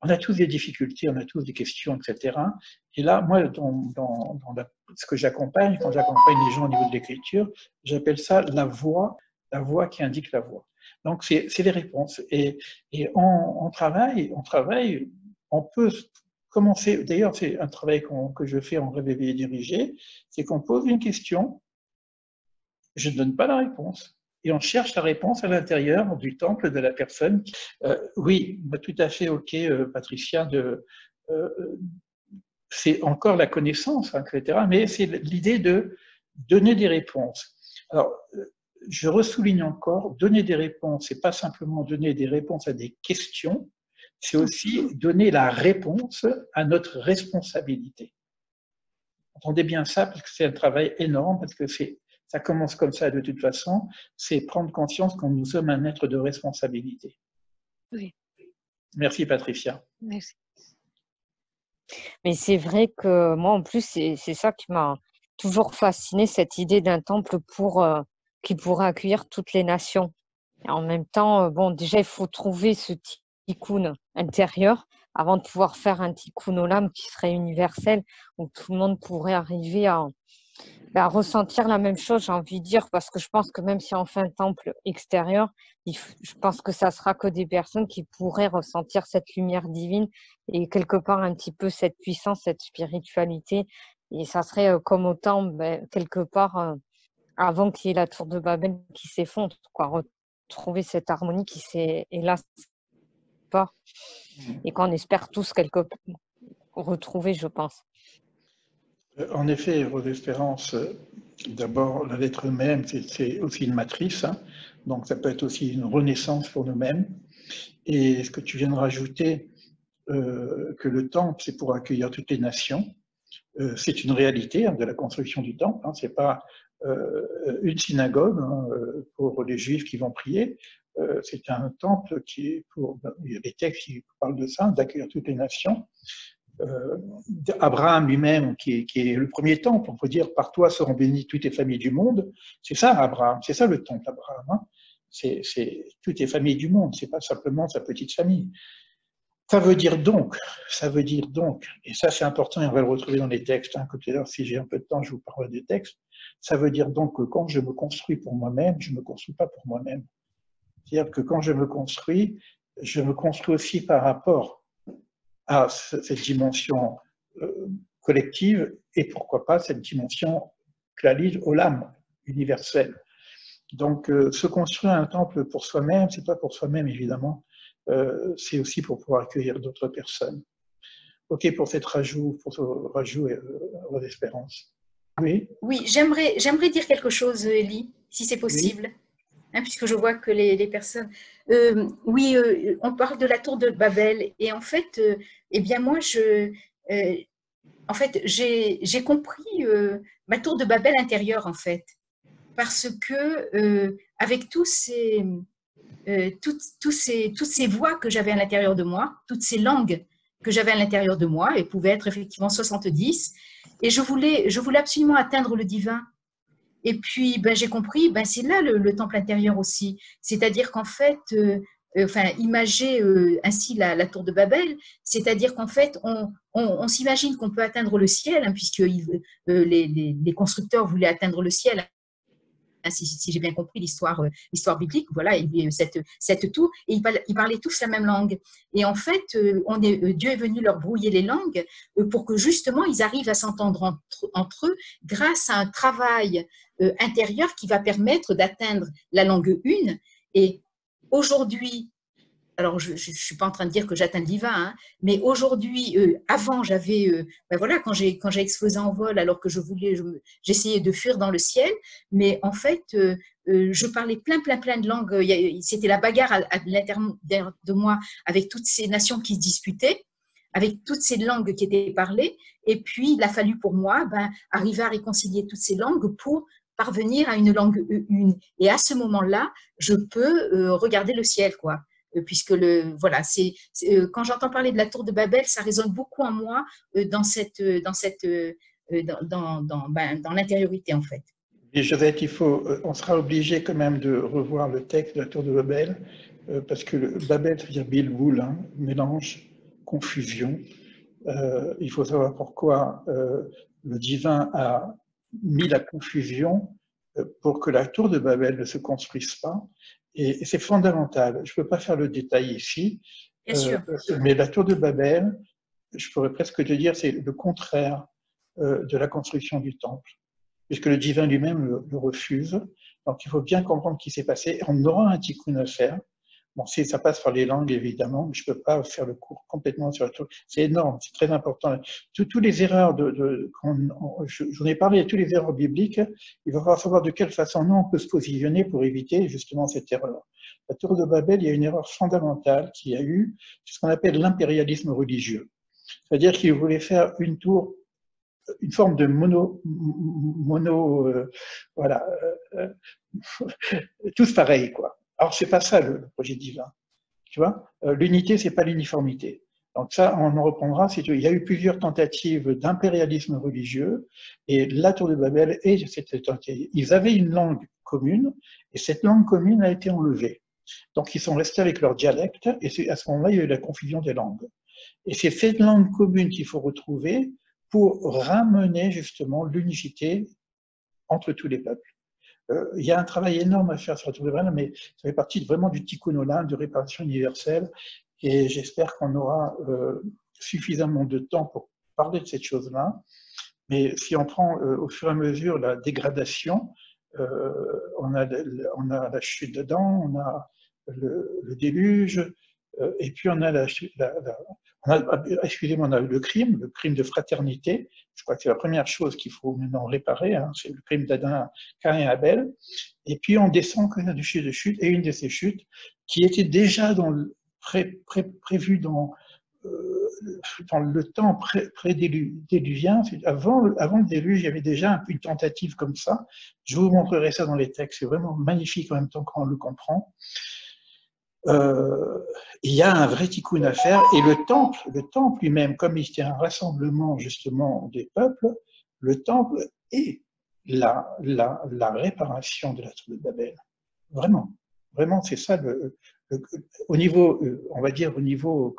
on a tous des difficultés, on a tous des questions, etc. Et là, moi, ce que j'accompagne, quand j'accompagne les gens au niveau de l'écriture, j'appelle ça la voix qui indique la voie. Donc, c'est les réponses. Et on travaille, on peut commencer, d'ailleurs, c'est un travail que je fais en rêve éveillé dirigé, c'est qu'on pose une question, je ne donne pas la réponse. Et on cherche la réponse à l'intérieur du temple de la personne. Oui, tout à fait OK, Patricia, c'est encore la connaissance, hein, etc. Mais c'est l'idée de donner des réponses. Alors, je ressouligne encore, donner des réponses, c'est pas simplement donner des réponses à des questions, c'est aussi donner la réponse à notre responsabilité. Entendez bien ça, parce que c'est un travail énorme, parce que ça commence comme ça de toute façon, c'est prendre conscience que nous sommes un être de responsabilité. Oui. Merci Patricia. Merci. Mais c'est vrai que moi, en plus, c'est ça qui m'a toujours fasciné, cette idée d'un temple qui pourrait accueillir toutes les nations. Et en même temps, bon, déjà, il faut trouver ce tikkun intérieur avant de pouvoir faire un tikkun olam qui serait universel, où tout le monde pourrait arriver à ressentir la même chose, j'ai envie de dire, parce que je pense que même si on fait un temple extérieur, je pense que ça sera que des personnes qui pourraient ressentir cette lumière divine et quelque part un petit peu cette puissance, cette spiritualité. Et ça serait comme au temple, quelque part, avant qu'il y ait la tour de Babel qui s'effondre, quoi, retrouver cette harmonie qui s'est hélas pas et qu'on espère tous retrouver, je pense. En effet, vos espérances, d'abord, la lettre même, c'est aussi une matrice, hein, donc ça peut être aussi une renaissance pour nous-mêmes. Et ce que tu viens de rajouter, que le temple, c'est pour accueillir toutes les nations, c'est une réalité, hein, de la construction du temple, hein, c'est pas une synagogue, hein, pour les juifs qui vont prier, c'est un temple qui est il y a des textes qui parlent de ça, d'accueillir toutes les nations. Abraham lui-même, qui est le premier temple, on peut dire, par toi seront bénies toutes les familles du monde. C'est ça, Abraham, c'est ça le temple, Abraham. Hein. C'est toutes les familles du monde, c'est pas simplement sa petite famille. Ça veut dire donc, et ça c'est important, et on va le retrouver dans les textes, hein, tout à l'heure, si j'ai un peu de temps, je vous parlerai des textes. Ça veut dire donc que quand je me construis pour moi-même, je ne me construis pas pour moi-même. C'est-à-dire que quand je me construis aussi par rapport a cette dimension collective et pourquoi pas cette dimension Klalil Olam, universelle. Donc, se construire un temple pour soi-même, c'est pas pour soi-même évidemment, c'est aussi pour pouvoir accueillir d'autres personnes. Ok pour cette rajout, d'espérance. Oui. Oui, j'aimerais dire quelque chose, Elie, si c'est possible, oui. Hein, puisque je vois que les personnes. Oui, on parle de la tour de Babel, et en fait, eh bien moi, en fait, j'ai compris ma tour de Babel intérieure, en fait, parce que avec toutes ces voix que j'avais à l'intérieur de moi, toutes ces langues que j'avais à l'intérieur de moi, et pouvaient être effectivement 70, et je voulais absolument atteindre le divin. Et puis, ben, j'ai compris, ben, c'est là le temple intérieur aussi. C'est-à-dire qu'en fait, imager ainsi la tour de Babel, c'est-à-dire qu'en fait, on s'imagine qu'on peut atteindre le ciel, hein, puisque les constructeurs voulaient atteindre le ciel. Si j'ai bien compris l'histoire biblique, voilà, cette tour, et ils parlaient tous la même langue. Et en fait, Dieu est venu leur brouiller les langues pour que justement ils arrivent à s'entendre entre eux grâce à un travail intérieur qui va permettre d'atteindre la langue une. Et aujourd'hui, alors je ne suis pas en train de dire que j'atteins le divin, hein, mais aujourd'hui, avant j'avais, ben voilà, quand j'ai explosé en vol, alors que j'essayais de fuir dans le ciel, mais en fait, je parlais plein de langues. C'était la bagarre à l'intérieur de moi avec toutes ces nations qui se disputaient, avec toutes ces langues qui étaient parlées, et puis il a fallu pour moi arriver à réconcilier toutes ces langues pour parvenir à une langue une. Et à ce moment-là, je peux regarder le ciel, quoi. Puisque voilà, quand j'entends parler de la tour de Babel, ça résonne beaucoup en moi dans l'intériorité, en fait. Et Josette, on sera obligé quand même de revoir le texte de la tour de Babel, parce que Babel, ça veut dire Bilboul, hein, mélange, confusion. Il faut savoir pourquoi le divin a mis la confusion pour que la tour de Babel ne se construise pas. Et c'est fondamental. Je ne peux pas faire le détail ici, mais la tour de Babel, je pourrais presque te dire, c'est le contraire de la construction du temple, puisque le divin lui-même le refuse. Donc il faut bien comprendre ce qui s'est passé. On aura un tikkun à faire. Bon, ça passe par les langues, évidemment, mais je ne peux pas faire le cours complètement sur la tour. C'est énorme, c'est très important. Toutes les erreurs, j'en ai parlé, toutes les erreurs bibliques, il va falloir savoir de quelle façon nous, on peut se positionner pour éviter justement cette erreur. La tour de Babel, il y a une erreur fondamentale qu'il y a eu, c'est ce qu'on appelle l'impérialisme religieux. C'est-à-dire qu'il voulait faire une tour, une forme de tous pareils, quoi. Alors, c'est pas ça le projet divin. Tu vois, l'unité, c'est pas l'uniformité. Donc ça, on en reprendra. Il y a eu plusieurs tentatives d'impérialisme religieux, et la tour de Babel et cette tentative. Ils avaient une langue commune, et cette langue commune a été enlevée. Donc ils sont restés avec leur dialecte, et à ce moment-là, il y a eu la confusion des langues. Et c'est cette langue commune qu'il faut retrouver pour ramener justement l'unicité entre tous les peuples. Il y a un travail énorme à faire sur la tour de Babel, mais ça fait partie vraiment du tikkun olam, de réparation universelle, et j'espère qu'on aura suffisamment de temps pour parler de cette chose-là. Mais si on prend au fur et à mesure la dégradation, on a la chute d'Adam, on a le déluge, et puis on a excusez-moi, on a le crime de fraternité. Je crois que c'est la première chose qu'il faut maintenant réparer, hein, c'est le crime d'Adam, Caïn et Abel. Et puis on descend quand il y a des chutes de chute, et une de ces chutes qui était déjà prévue dans le temps pré-déluvien, avant le déluge, il y avait déjà une tentative comme ça. Je vous montrerai ça dans les textes, c'est vraiment magnifique en même temps quand on le comprend. Il y a un vrai tikkun à faire, et le temple lui-même, comme il était un rassemblement justement des peuples, le temple est la réparation de la tour de Babel. Vraiment, c'est ça au niveau, on va dire au niveau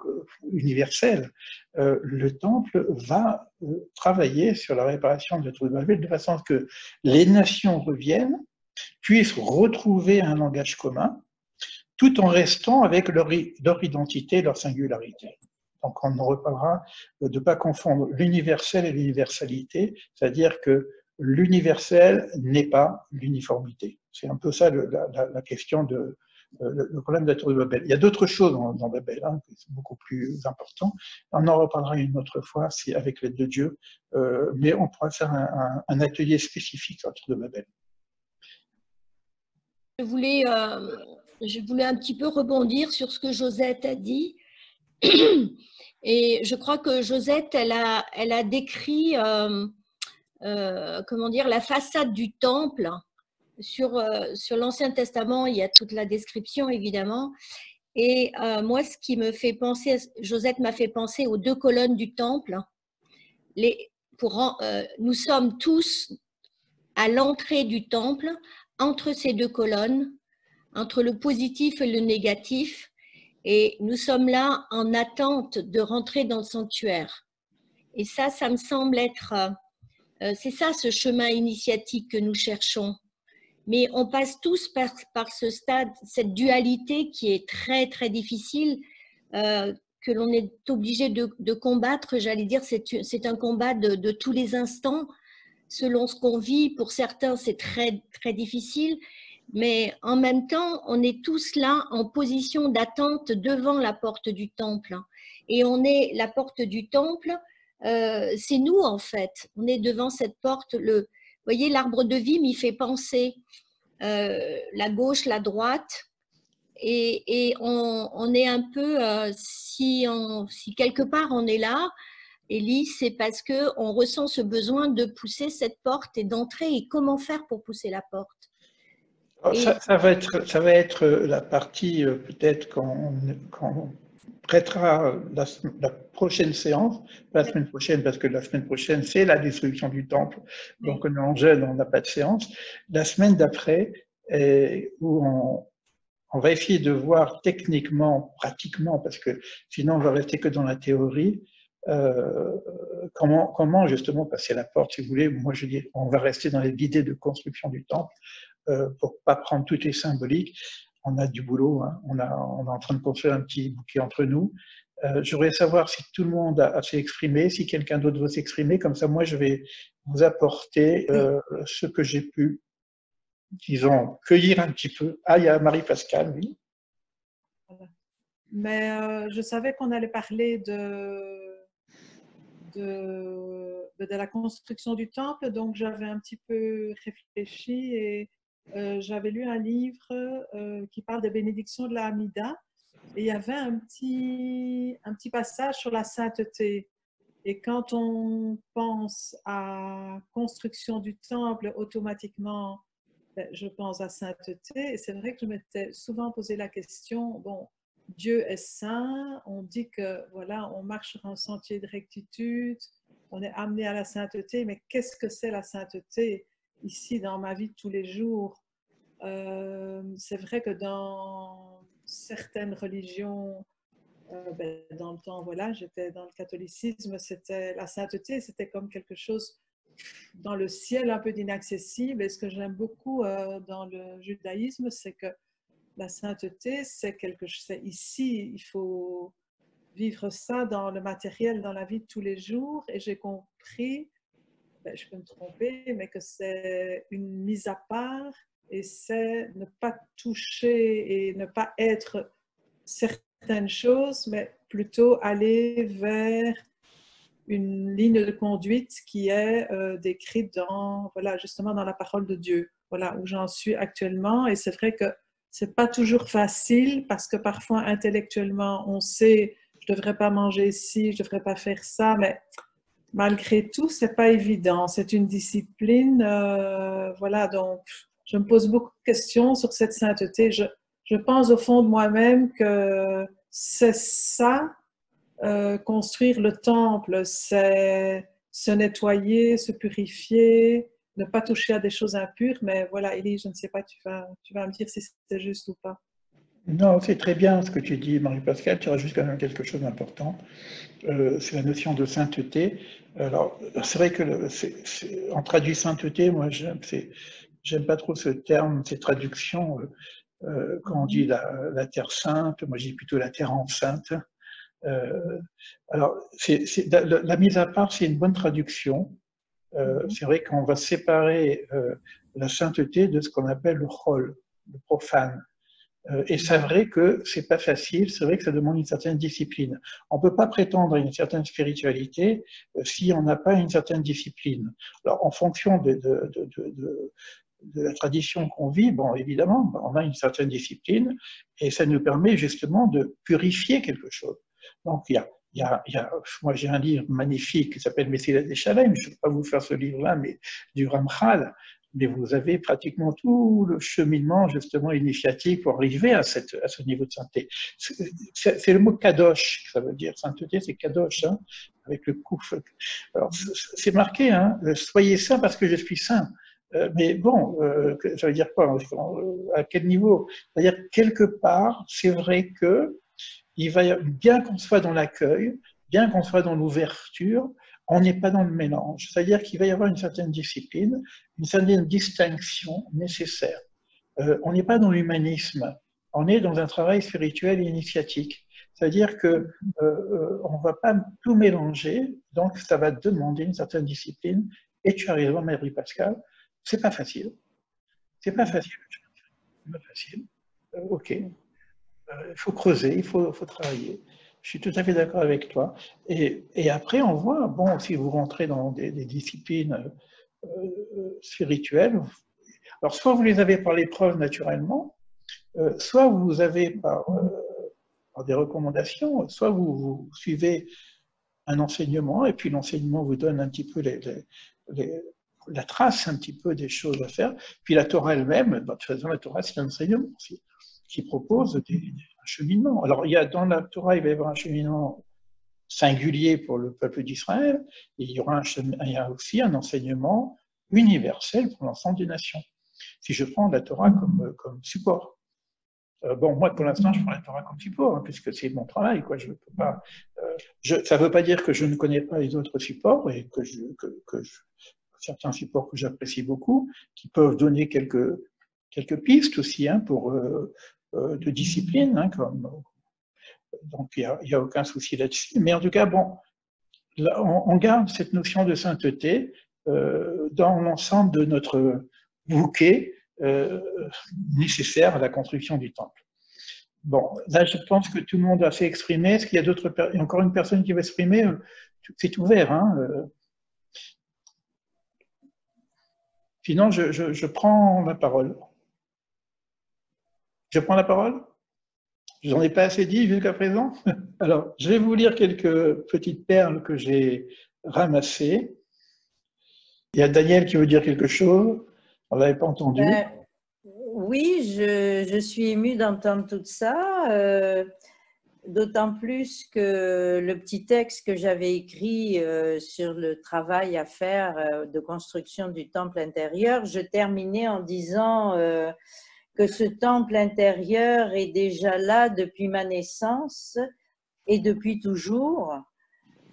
universel, le temple va travailler sur la réparation de la tour de Babel de façon que les nations reviennent, puissent retrouver un langage commun, tout en restant avec leur identité, leur singularité. Donc on en reparlera de ne pas confondre l'universel et l'universalité, c'est-à-dire que l'universel n'est pas l'uniformité. C'est un peu ça la question le problème de la tour de Babel. Il y a d'autres choses dans Babel, hein, qui sont beaucoup plus importants. On en reparlera une autre fois, si avec l'aide de Dieu, mais on pourra faire un atelier spécifique sur la tour de Babel. Je voulais un petit peu rebondir sur ce que Josette a dit. Et je crois que Josette, elle a décrit comment dire, la façade du temple. Sur l'Ancien Testament, il y a toute la description, évidemment. Et moi, ce qui me fait penser, Josette m'a fait penser aux 2 colonnes du temple. Nous sommes tous à l'entrée du temple, entre ces 2 colonnes, entre le positif et le négatif. Et nous sommes là en attente de rentrer dans le sanctuaire. Et ça me semble être... c'est ça, ce chemin initiatique que nous cherchons. Mais on passe tous par ce stade, cette dualité qui est très, très difficile, que l'on est obligé de combattre. J'allais dire, c'est un combat de tous les instants, selon ce qu'on vit. Pour certains, c'est très, très difficile. Mais en même temps, on est tous là en position d'attente devant la porte du temple. Et la porte du temple, c'est nous en fait. On est devant cette porte. Vous voyez, l'arbre de vie m'y fait penser. La gauche, la droite. Et on est un peu, si quelque part on est là, Élie, c'est parce qu'on ressent ce besoin de pousser cette porte et d'entrer. Et comment faire pour pousser la porte? Ça va être la partie peut-être qu'on traitera la prochaine séance, pas la semaine prochaine, parce que la semaine prochaine, c'est la destruction du temple. Donc on est en jeûne, on n'a pas de séance. La semaine d'après, où on va essayer de voir techniquement, pratiquement, parce que sinon on va rester que dans la théorie, comment justement passer la porte, si vous voulez. Moi je dis, on va rester dans l'idée de construction du temple, pour pas prendre toutes les symboliques. On a du boulot, hein. On est en train de construire un petit bouquet entre nous. Je voudrais savoir si tout le monde a s'est exprimé, si quelqu'un d'autre veut s'exprimer, comme ça moi je vais vous apporter ce que j'ai pu, disons, cueillir un petit peu. Ah, il y a Marie-Pascale, oui. Voilà. Mais je savais qu'on allait parler de la construction du temple, donc j'avais un petit peu réfléchi et j'avais lu un livre qui parle des bénédictions de la Hamida et il y avait un petit passage sur la sainteté. Et quand on pense à construction du temple, automatiquement, je pense à sainteté. Et c'est vrai que je m'étais souvent posé la question, bon, Dieu est saint, on dit que voilà, on marche sur un sentier de rectitude, on est amené à la sainteté, mais qu'est-ce que c'est la sainteté ici dans ma vie de tous les jours? C'est vrai que dans certaines religions, dans le temps, voilà, j'étais dans le catholicisme, c'était la sainteté, c'était comme quelque chose dans le ciel un peu d'inaccessible. Et ce que j'aime beaucoup dans le judaïsme, c'est que la sainteté, c'est ici, il faut vivre ça dans le matériel, dans la vie de tous les jours. Et j'ai compris, je peux me tromper, mais que c'est une mise à part et c'est ne pas toucher et ne pas être certaines choses, mais plutôt aller vers une ligne de conduite qui est décrite justement dans la parole de Dieu, voilà, où j'en suis actuellement. Et c'est vrai que c'est pas toujours facile parce que parfois intellectuellement on sait je devrais pas manger ci, je devrais pas faire ça, mais malgré tout c'est pas évident, c'est une discipline, voilà, donc je me pose beaucoup de questions sur cette sainteté. Je pense au fond de moi-même que c'est ça, construire le temple, c'est se nettoyer, se purifier, ne pas toucher à des choses impures. Mais voilà, Élie, je ne sais pas, tu vas me dire si c'est juste ou pas. Non, c'est très bien ce que tu dis, Marie-Pascale. Tu rajoutes quand même quelque chose d'important. C'est la notion de sainteté. Alors, c'est vrai que on traduit sainteté, moi, j'aime pas trop ce terme, ces traductions. Quand on dit la terre sainte, moi, je dis plutôt la terre enceinte. Alors, la mise à part, c'est une bonne traduction. C'est vrai qu'on va séparer la sainteté de ce qu'on appelle le chol, le profane. Et c'est vrai que c'est pas facile, c'est vrai que ça demande une certaine discipline. On peut pas prétendre à une certaine spiritualité si on n'a pas une certaine discipline. Alors, en fonction de la tradition qu'on vit, bon, évidemment, on a une certaine discipline et ça nous permet justement de purifier quelque chose. Donc, moi j'ai un livre magnifique qui s'appelle Messilat des Shalem, je ne vais pas vous faire ce livre-là, mais du Ramchal, mais vous avez pratiquement tout le cheminement justement initiatique pour arriver à ce niveau de sainteté. C'est le mot kadosh, ça veut dire sainteté, c'est kadosh, hein, avec le kouf. Alors c'est marqué, hein, soyez saints parce que je suis saint. Mais bon, ça veut dire quoi? À quel niveau? C'est-à-dire quelque part, c'est vrai que il va, bien qu'on soit dans l'accueil, bien qu'on soit dans l'ouverture, on n'est pas dans le mélange. C'est-à-dire qu'il va y avoir une certaine discipline, une certaine distinction nécessaire. On n'est pas dans l'humanisme, on est dans un travail spirituel et initiatique. C'est-à-dire que on ne va pas tout mélanger, donc ça va demander une certaine discipline. Et tu as raison, Marie-Pascale, c'est pas facile. C'est pas facile. C'est pas facile. Ok. Il faut creuser, il faut travailler. Je suis tout à fait d'accord avec toi. Et après, on voit, bon, si vous rentrez dans des disciplines spirituelles, alors soit vous les avez par l'épreuve naturellement, soit vous avez par des recommandations, soit vous suivez un enseignement, et puis l'enseignement vous donne un petit peu la trace un petit peu des choses à faire. Puis la Torah elle-même, de toute façon, la Torah, c'est un enseignement aussi, qui propose un cheminement. Alors, dans la Torah, il va y avoir un cheminement singulier pour le peuple d'Israël, et il y a aussi un enseignement universel pour l'ensemble des nations. Si je prends la Torah comme support. Bon, moi, pour l'instant, je prends la Torah comme support, hein, puisque c'est mon travail, quoi. Je peux pas, ça ne veut pas dire que je ne connais pas les autres supports, et certains supports que j'apprécie beaucoup, qui peuvent donner quelques pistes aussi, hein, pour de discipline, hein, donc il n'y a aucun souci là-dessus. Mais en tout cas, bon, là, on garde cette notion de sainteté dans l'ensemble de notre bouquet nécessaire à la construction du temple. Bon, là, je pense que tout le monde a fait exprimer. Est-ce qu'il y a d'autres personnes? Il y a encore une personne qui va exprimer? C'est ouvert, hein. Sinon, je prends la parole. Je prends la parole? Je n'en ai pas assez dit jusqu'à présent. Alors, je vais vous lire quelques petites perles que j'ai ramassées. Il y a Daniel qui veut dire quelque chose. On ne l'avait pas entendu. Oui, je suis émue d'entendre tout ça, d'autant plus que le petit texte que j'avais écrit sur le travail à faire de construction du temple intérieur, je terminais en disant que ce temple intérieur est déjà là depuis ma naissance et depuis toujours,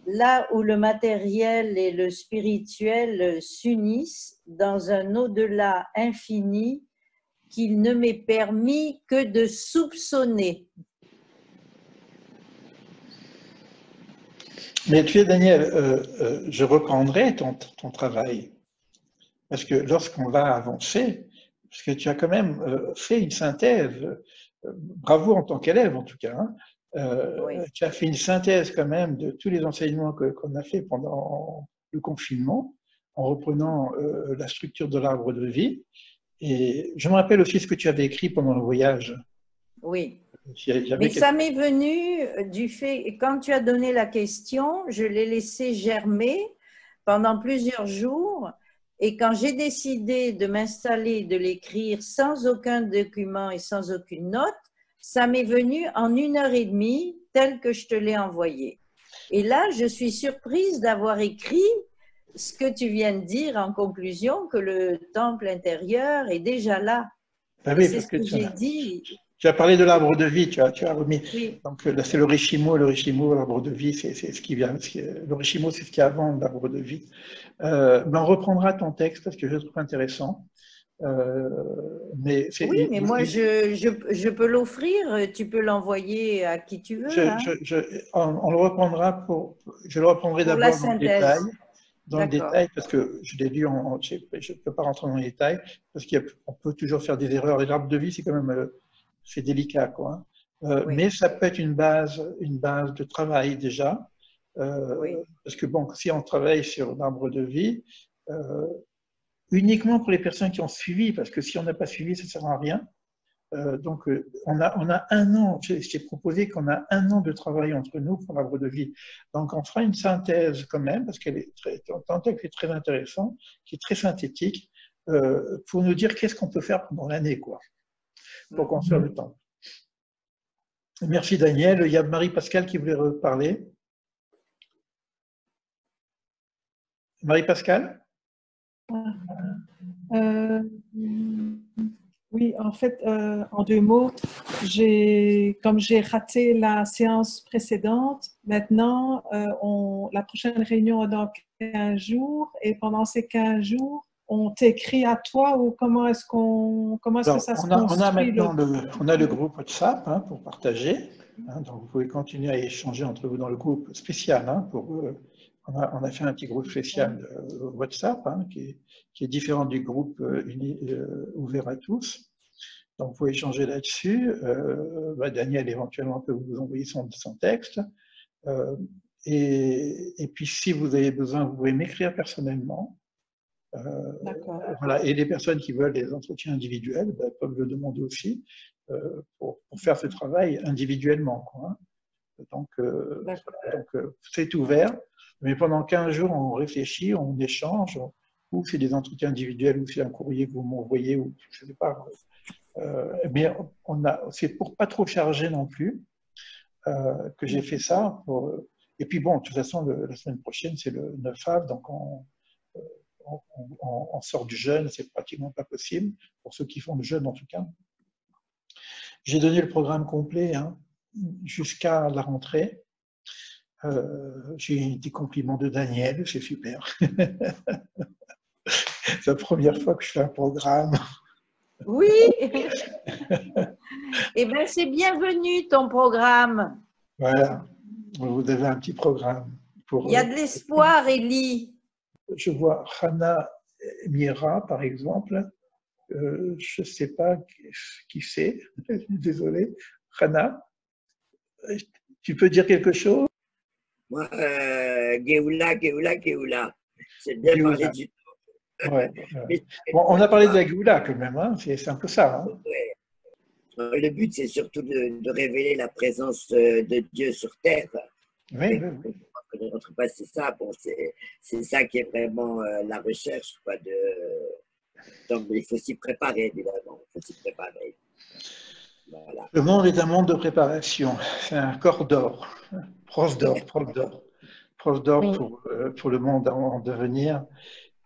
là où le matériel et le spirituel s'unissent dans un au-delà infini qu'il ne m'est permis que de soupçonner. Mais tu sais, Daniel, je reprendrai ton travail, parce que lorsqu'on va avancer, parce que tu as quand même fait une synthèse, bravo en tant qu'élève en tout cas, hein, oui. Tu as fait une synthèse quand même de tous les enseignements qu'on a fait pendant le confinement, en reprenant la structure de l'arbre de vie. Et je me rappelle aussi ce que tu avais écrit pendant le voyage. Oui. Mais ça m'est venu du fait, quand tu as donné la question, je l'ai laissé germer pendant plusieurs jours. Et quand j'ai décidé de m'installer, de l'écrire sans aucun document et sans aucune note, ça m'est venu en 1h30, tel que je te l'ai envoyé. Et là, je suis surprise d'avoir écrit ce que tu viens de dire en conclusion, que le temple intérieur est déjà là. Ben oui, c'est ce que j'ai dit. Tu as parlé de l'arbre de vie, tu as remis. Oui. Donc là, c'est le Rishimo, l'arbre de vie, c'est ce qui vient. Le Rishimo, c'est ce qui est avant l'arbre de vie. Ben on reprendra ton texte parce que je le trouve intéressant. Mais oui, mais moi, je peux l'offrir. Tu peux l'envoyer à qui tu veux. On le reprendra je le reprendrai Pour la d'abord synthèse. dans le détail, parce que je l'ai lu, je ne peux pas rentrer dans les détails, parce qu'on peut toujours faire des erreurs. Et l'arbre de vie, c'est quand même c'est délicat, quoi. Oui. Mais ça peut être une base de travail déjà. Oui. Parce que bon, si on travaille sur l'arbre de vie, uniquement pour les personnes qui ont suivi, parce que si on n'a pas suivi, ça ne sert à rien. Donc, on a 1 an, j'ai proposé qu'on a 1 an de travail entre nous pour l'arbre de vie. Donc, on fera une synthèse quand même, parce qu'elle est ton texte est très intéressant, qui est très synthétique, pour nous dire qu'est-ce qu'on peut faire pendant l'année, quoi, pour construire le temps. Merci Daniel. Il y a Marie-Pascale qui voulait reparler. Marie-Pascale? Oui, en fait, en 2 mots, comme j'ai raté la séance précédente, maintenant, la prochaine réunion est dans 15 jours, et pendant ces 15 jours, on t'écrit à toi, ou comment est-ce que ça se construit? On a le groupe WhatsApp, hein, pour partager, hein, donc vous pouvez continuer à échanger entre vous dans le groupe spécial, hein, on a fait un petit groupe spécial WhatsApp, hein, qui est différent du groupe ouvert à tous. Donc, vous pouvez échanger là-dessus. Daniel, éventuellement, peut vous envoyer son texte. Et puis, si vous avez besoin, vous pouvez m'écrire personnellement. Voilà. Et les personnes qui veulent des entretiens individuels peuvent le demander aussi pour faire ce travail individuellement, quoi, hein. Donc, c'est ouvert. Mais pendant 15 jours, on réfléchit, on échange, ou c'est des entretiens individuels, ou c'est un courrier que vous m'envoyez, ou je ne sais pas. Mais c'est pour pas trop charger non plus que j'ai fait ça. Et puis bon, de toute façon, la semaine prochaine, c'est le 9 avril, donc on sort du jeûne, c'est pratiquement pas possible, pour ceux qui font le jeûne en tout cas. J'ai donné le programme complet, hein, jusqu'à la rentrée. J'ai des compliments de Daniel, c'est super. C'est la première fois que je fais un programme. Oui. Eh bien, c'est bienvenu ton programme. Voilà, vous avez un petit programme. Il y a de l'espoir, Élie. Je vois Hana Mira, par exemple. Je ne sais pas qui c'est, désolé. Hana, tu peux dire quelque chose? Moi, Géoula. C'est bien parler du temps. Ouais. Bon, on a parlé de la Géoula quand même, hein. C'est un peu ça. Hein. Ouais. Le but, c'est surtout de révéler la présence de Dieu sur terre. Oui. Notre pas, c'est ça. Bon, c'est ça qui est vraiment la recherche, quoi. Donc, il faut s'y préparer, évidemment. Il faut s'y préparer. Voilà. Le monde est un monde de préparation. C'est un corps d'or. Prof d'or pour le monde en devenir.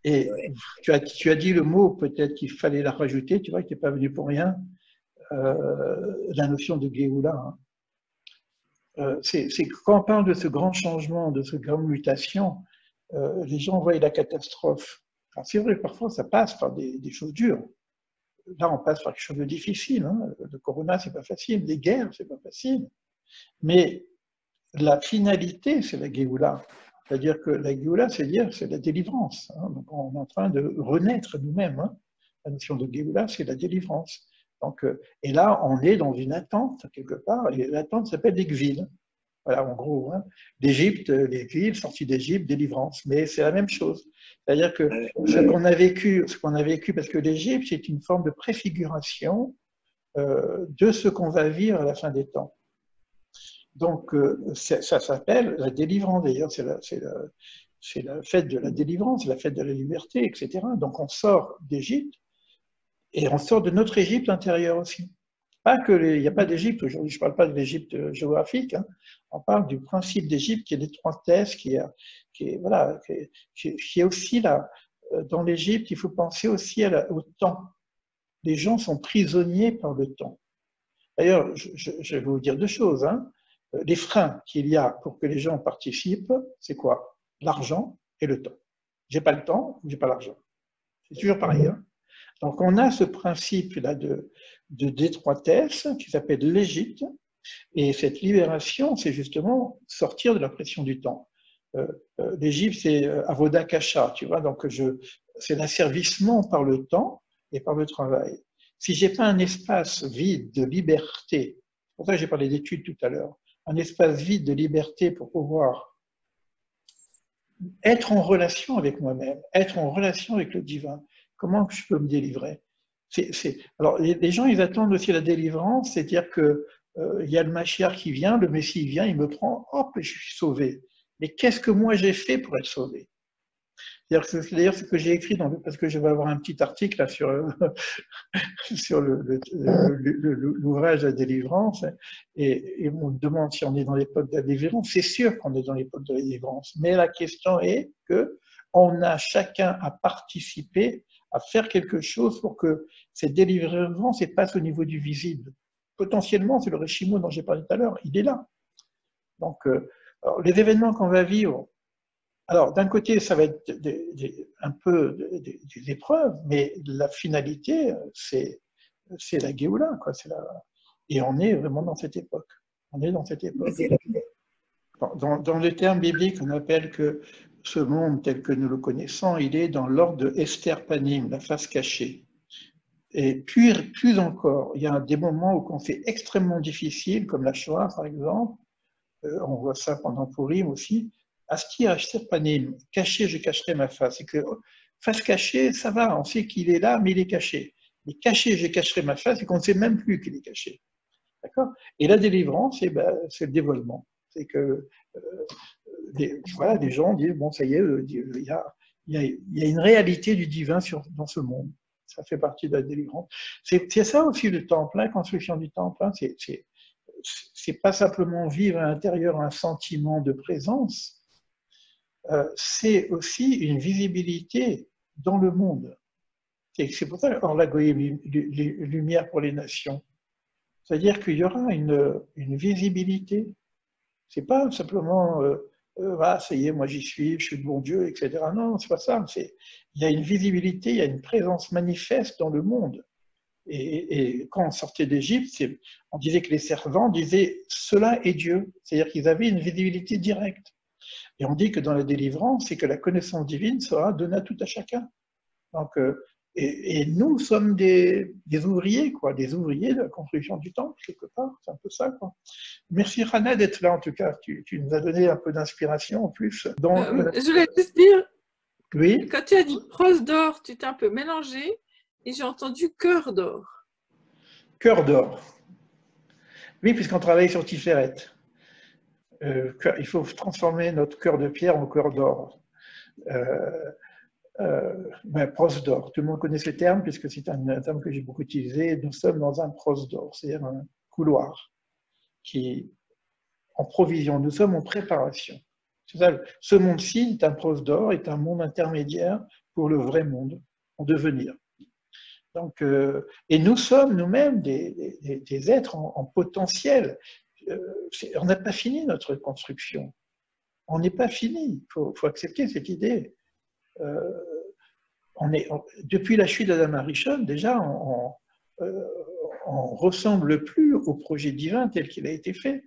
Et tu as dit le mot, peut-être qu'il fallait la rajouter, tu vois, qui n'est pas venu pour rien, la notion de Géoula. Hein. C'est quand on parle de ce grand changement, de cette grande mutation, les gens voient la catastrophe. C'est vrai, parfois ça passe par des choses dures. Là, on passe par quelque chose de difficile. Hein. Le corona, c'est pas facile. Les guerres, c'est pas facile. Mais la finalité, c'est la Géoula. C'est-à-dire que la Géoula, c'est la délivrance. Hein. Donc, on est en train de renaître nous-mêmes. Hein. La notion de Géoula, c'est la délivrance. Donc, et là, on est dans une attente, quelque part, et l'attente s'appelle l'exil. Voilà, en gros, hein. L'Égypte, l'exil, sortie d'Égypte, délivrance. Mais c'est la même chose. C'est-à-dire que ce qu'on a vécu, parce que l'Égypte, c'est une forme de préfiguration de ce qu'on va vivre à la fin des temps. Donc, ça s'appelle la délivrance. D'ailleurs, c'est la fête de la délivrance, la fête de la liberté, etc. Donc, on sort d'Égypte et on sort de notre Égypte intérieure aussi. Il n'y a pas d'Égypte aujourd'hui, je ne parle pas de l'Égypte géographique, hein. On parle du principe d'Égypte qui est l'étroitesse, qui est aussi là. Dans l'Égypte, il faut penser aussi au temps. Les gens sont prisonniers par le temps. D'ailleurs, je vais vous dire 2 choses. Hein. Les freins qu'il y a pour que les gens participent, c'est quoi? L'argent et le temps. J'ai pas le temps, j'ai pas l'argent. C'est toujours pareil. Hein. Donc on a ce principe-là d'étroitesse qui s'appelle l'Égypte, et cette libération, c'est justement sortir de la pression du temps. L'Égypte, c'est Avoda Kasha, tu vois, donc c'est l'asservissement par le temps et par le travail. Si j'ai pas un espace vide de liberté, c'est pour ça que j'ai parlé d'études tout à l'heure, un espace vide de liberté pour pouvoir être en relation avec moi-même, être en relation avec le divin, comment je peux me délivrer? Alors, les gens, ils attendent aussi la délivrance, c'est-à-dire que il y a le Mashiach qui vient, le Messie vient, il me prend, hop, je suis sauvé. Mais qu'est-ce que moi j'ai fait pour être sauvé? C'est d'ailleurs ce que j'ai écrit, parce que je vais avoir un petit article là, sur l'ouvrage de la délivrance, et on me demande si on est dans l'époque de la délivrance. C'est sûr qu'on est dans l'époque de la délivrance, mais la question est que on a chacun à participer, à faire quelque chose pour que cette délivrance passe au niveau du visible. Potentiellement, c'est le Réchimo dont j'ai parlé tout à l'heure, il est là. Donc, alors, les événements qu'on va vivre, alors d'un côté, ça va être un peu des épreuves, mais la finalité, c'est la Géoula, quoi. Et on est vraiment dans cette époque. On est dans cette époque. Dans le terme biblique, on appelle que ce monde tel que nous le connaissons, il est dans l'ordre de Esther Panim, la face cachée. Et plus encore, il y a des moments où c'est extrêmement difficile, comme la Shoah par exemple, on voit ça pendant Purim aussi, Astir Esther Panim, caché, je cacherai ma face. C'est que face cachée, ça va, on sait qu'il est là, mais il est caché. Mais caché, je cacherai ma face, c'est qu'on ne sait même plus qu'il est caché. D'accord? Et la délivrance, c'est le dévoilement. C'est que voilà, des gens disent, bon, ça y est, il y a une réalité du divin dans ce monde. Ça fait partie de la délivrance. C'est ça aussi le temple, la construction du temple. Hein, c'est pas simplement vivre à l'intérieur un sentiment de présence, c'est aussi une visibilité dans le monde. C'est pour ça Or la Goïm, lumière pour les nations. C'est-à-dire qu'il y aura une visibilité. C'est pas simplement ah, ça y est, moi j'y suis, je suis le bon Dieu, etc. Non, c'est pas ça. Il y a une visibilité, il y a une présence manifeste dans le monde. Et quand on sortait d'Égypte, on disait que les servants disaient cela est Dieu. C'est-à-dire qu'ils avaient une visibilité directe. Et on dit que dans la délivrance, c'est que la connaissance divine sera donnée à tout à chacun. Donc, et nous sommes des ouvriers, quoi, des ouvriers de la construction du temple, quelque part. C'est un peu ça, quoi. Merci Rana d'être là, en tout cas. Tu nous as donné un peu d'inspiration en plus. Je voulais juste dire, oui. Quand tu as dit prose d'or, tu t'es un peu mélangé et j'ai entendu cœur d'or. Cœur d'or. Oui, puisqu'on travaille sur Tiferet. Il faut transformer notre cœur de pierre en cœur d'or. Prose d'or. Tout le monde connaît ce terme puisque c'est un terme que j'ai beaucoup utilisé. Nous sommes dans un prose d'or, c'est-à-dire un couloir qui est en provision. Nous sommes en préparation. Ce monde-ci est un prose d'or, est un monde intermédiaire pour le vrai monde, en devenir. Donc, et nous sommes nous-mêmes des êtres en potentiel. On n'a pas fini notre construction. On n'est pas fini. Il faut accepter cette idée. Depuis la chute d'Adam Arishon, déjà, on ne ressemble plus au projet divin tel qu'il a été fait.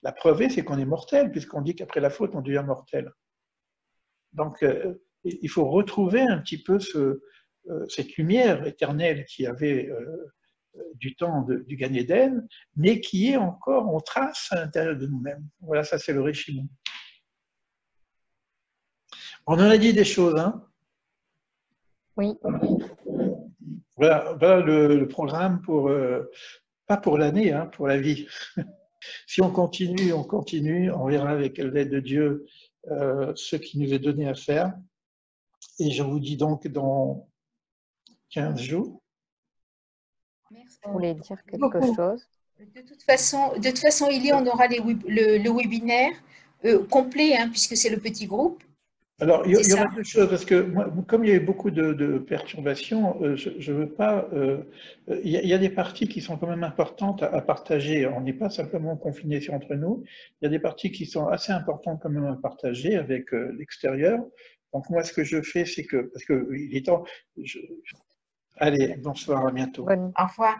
La preuve, c'est qu'on est mortel, puisqu'on dit qu'après la faute, on devient mortel. Donc, il faut retrouver un petit peu cette lumière éternelle qui avait du temps du Gan Eden, mais qui est encore en trace à l'intérieur de nous-mêmes. Voilà, ça c'est le Réchimon. On en a dit des choses, hein? Oui. Voilà le programme pas pour l'année, hein, pour la vie. Si on continue, on verra avec l'aide de Dieu ce qui nous est donné à faire. Et je vous dis donc dans 15 jours. Merci. Vous voulez dire quelque chose? De toute façon, il y on aura le webinaire complet, hein, puisque c'est le petit groupe. Alors, il y aura deux choses, parce que moi, comme il y a eu beaucoup de perturbations, je ne veux pas... il y a des parties qui sont quand même importantes à partager. On n'est pas simplement confinés entre nous. Il y a des parties qui sont assez importantes quand même à partager avec l'extérieur. Donc moi, ce que je fais, c'est que... Parce qu'il est temps... Allez, bonsoir, à bientôt. Au revoir.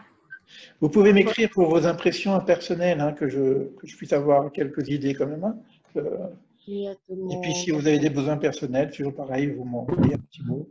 Vous pouvez m'écrire pour vos impressions personnelles, hein, que je puisse avoir quelques idées quand même. Hein. Et puis, si vous avez des besoins personnels, toujours pareil, vous m'envoyez un petit mot.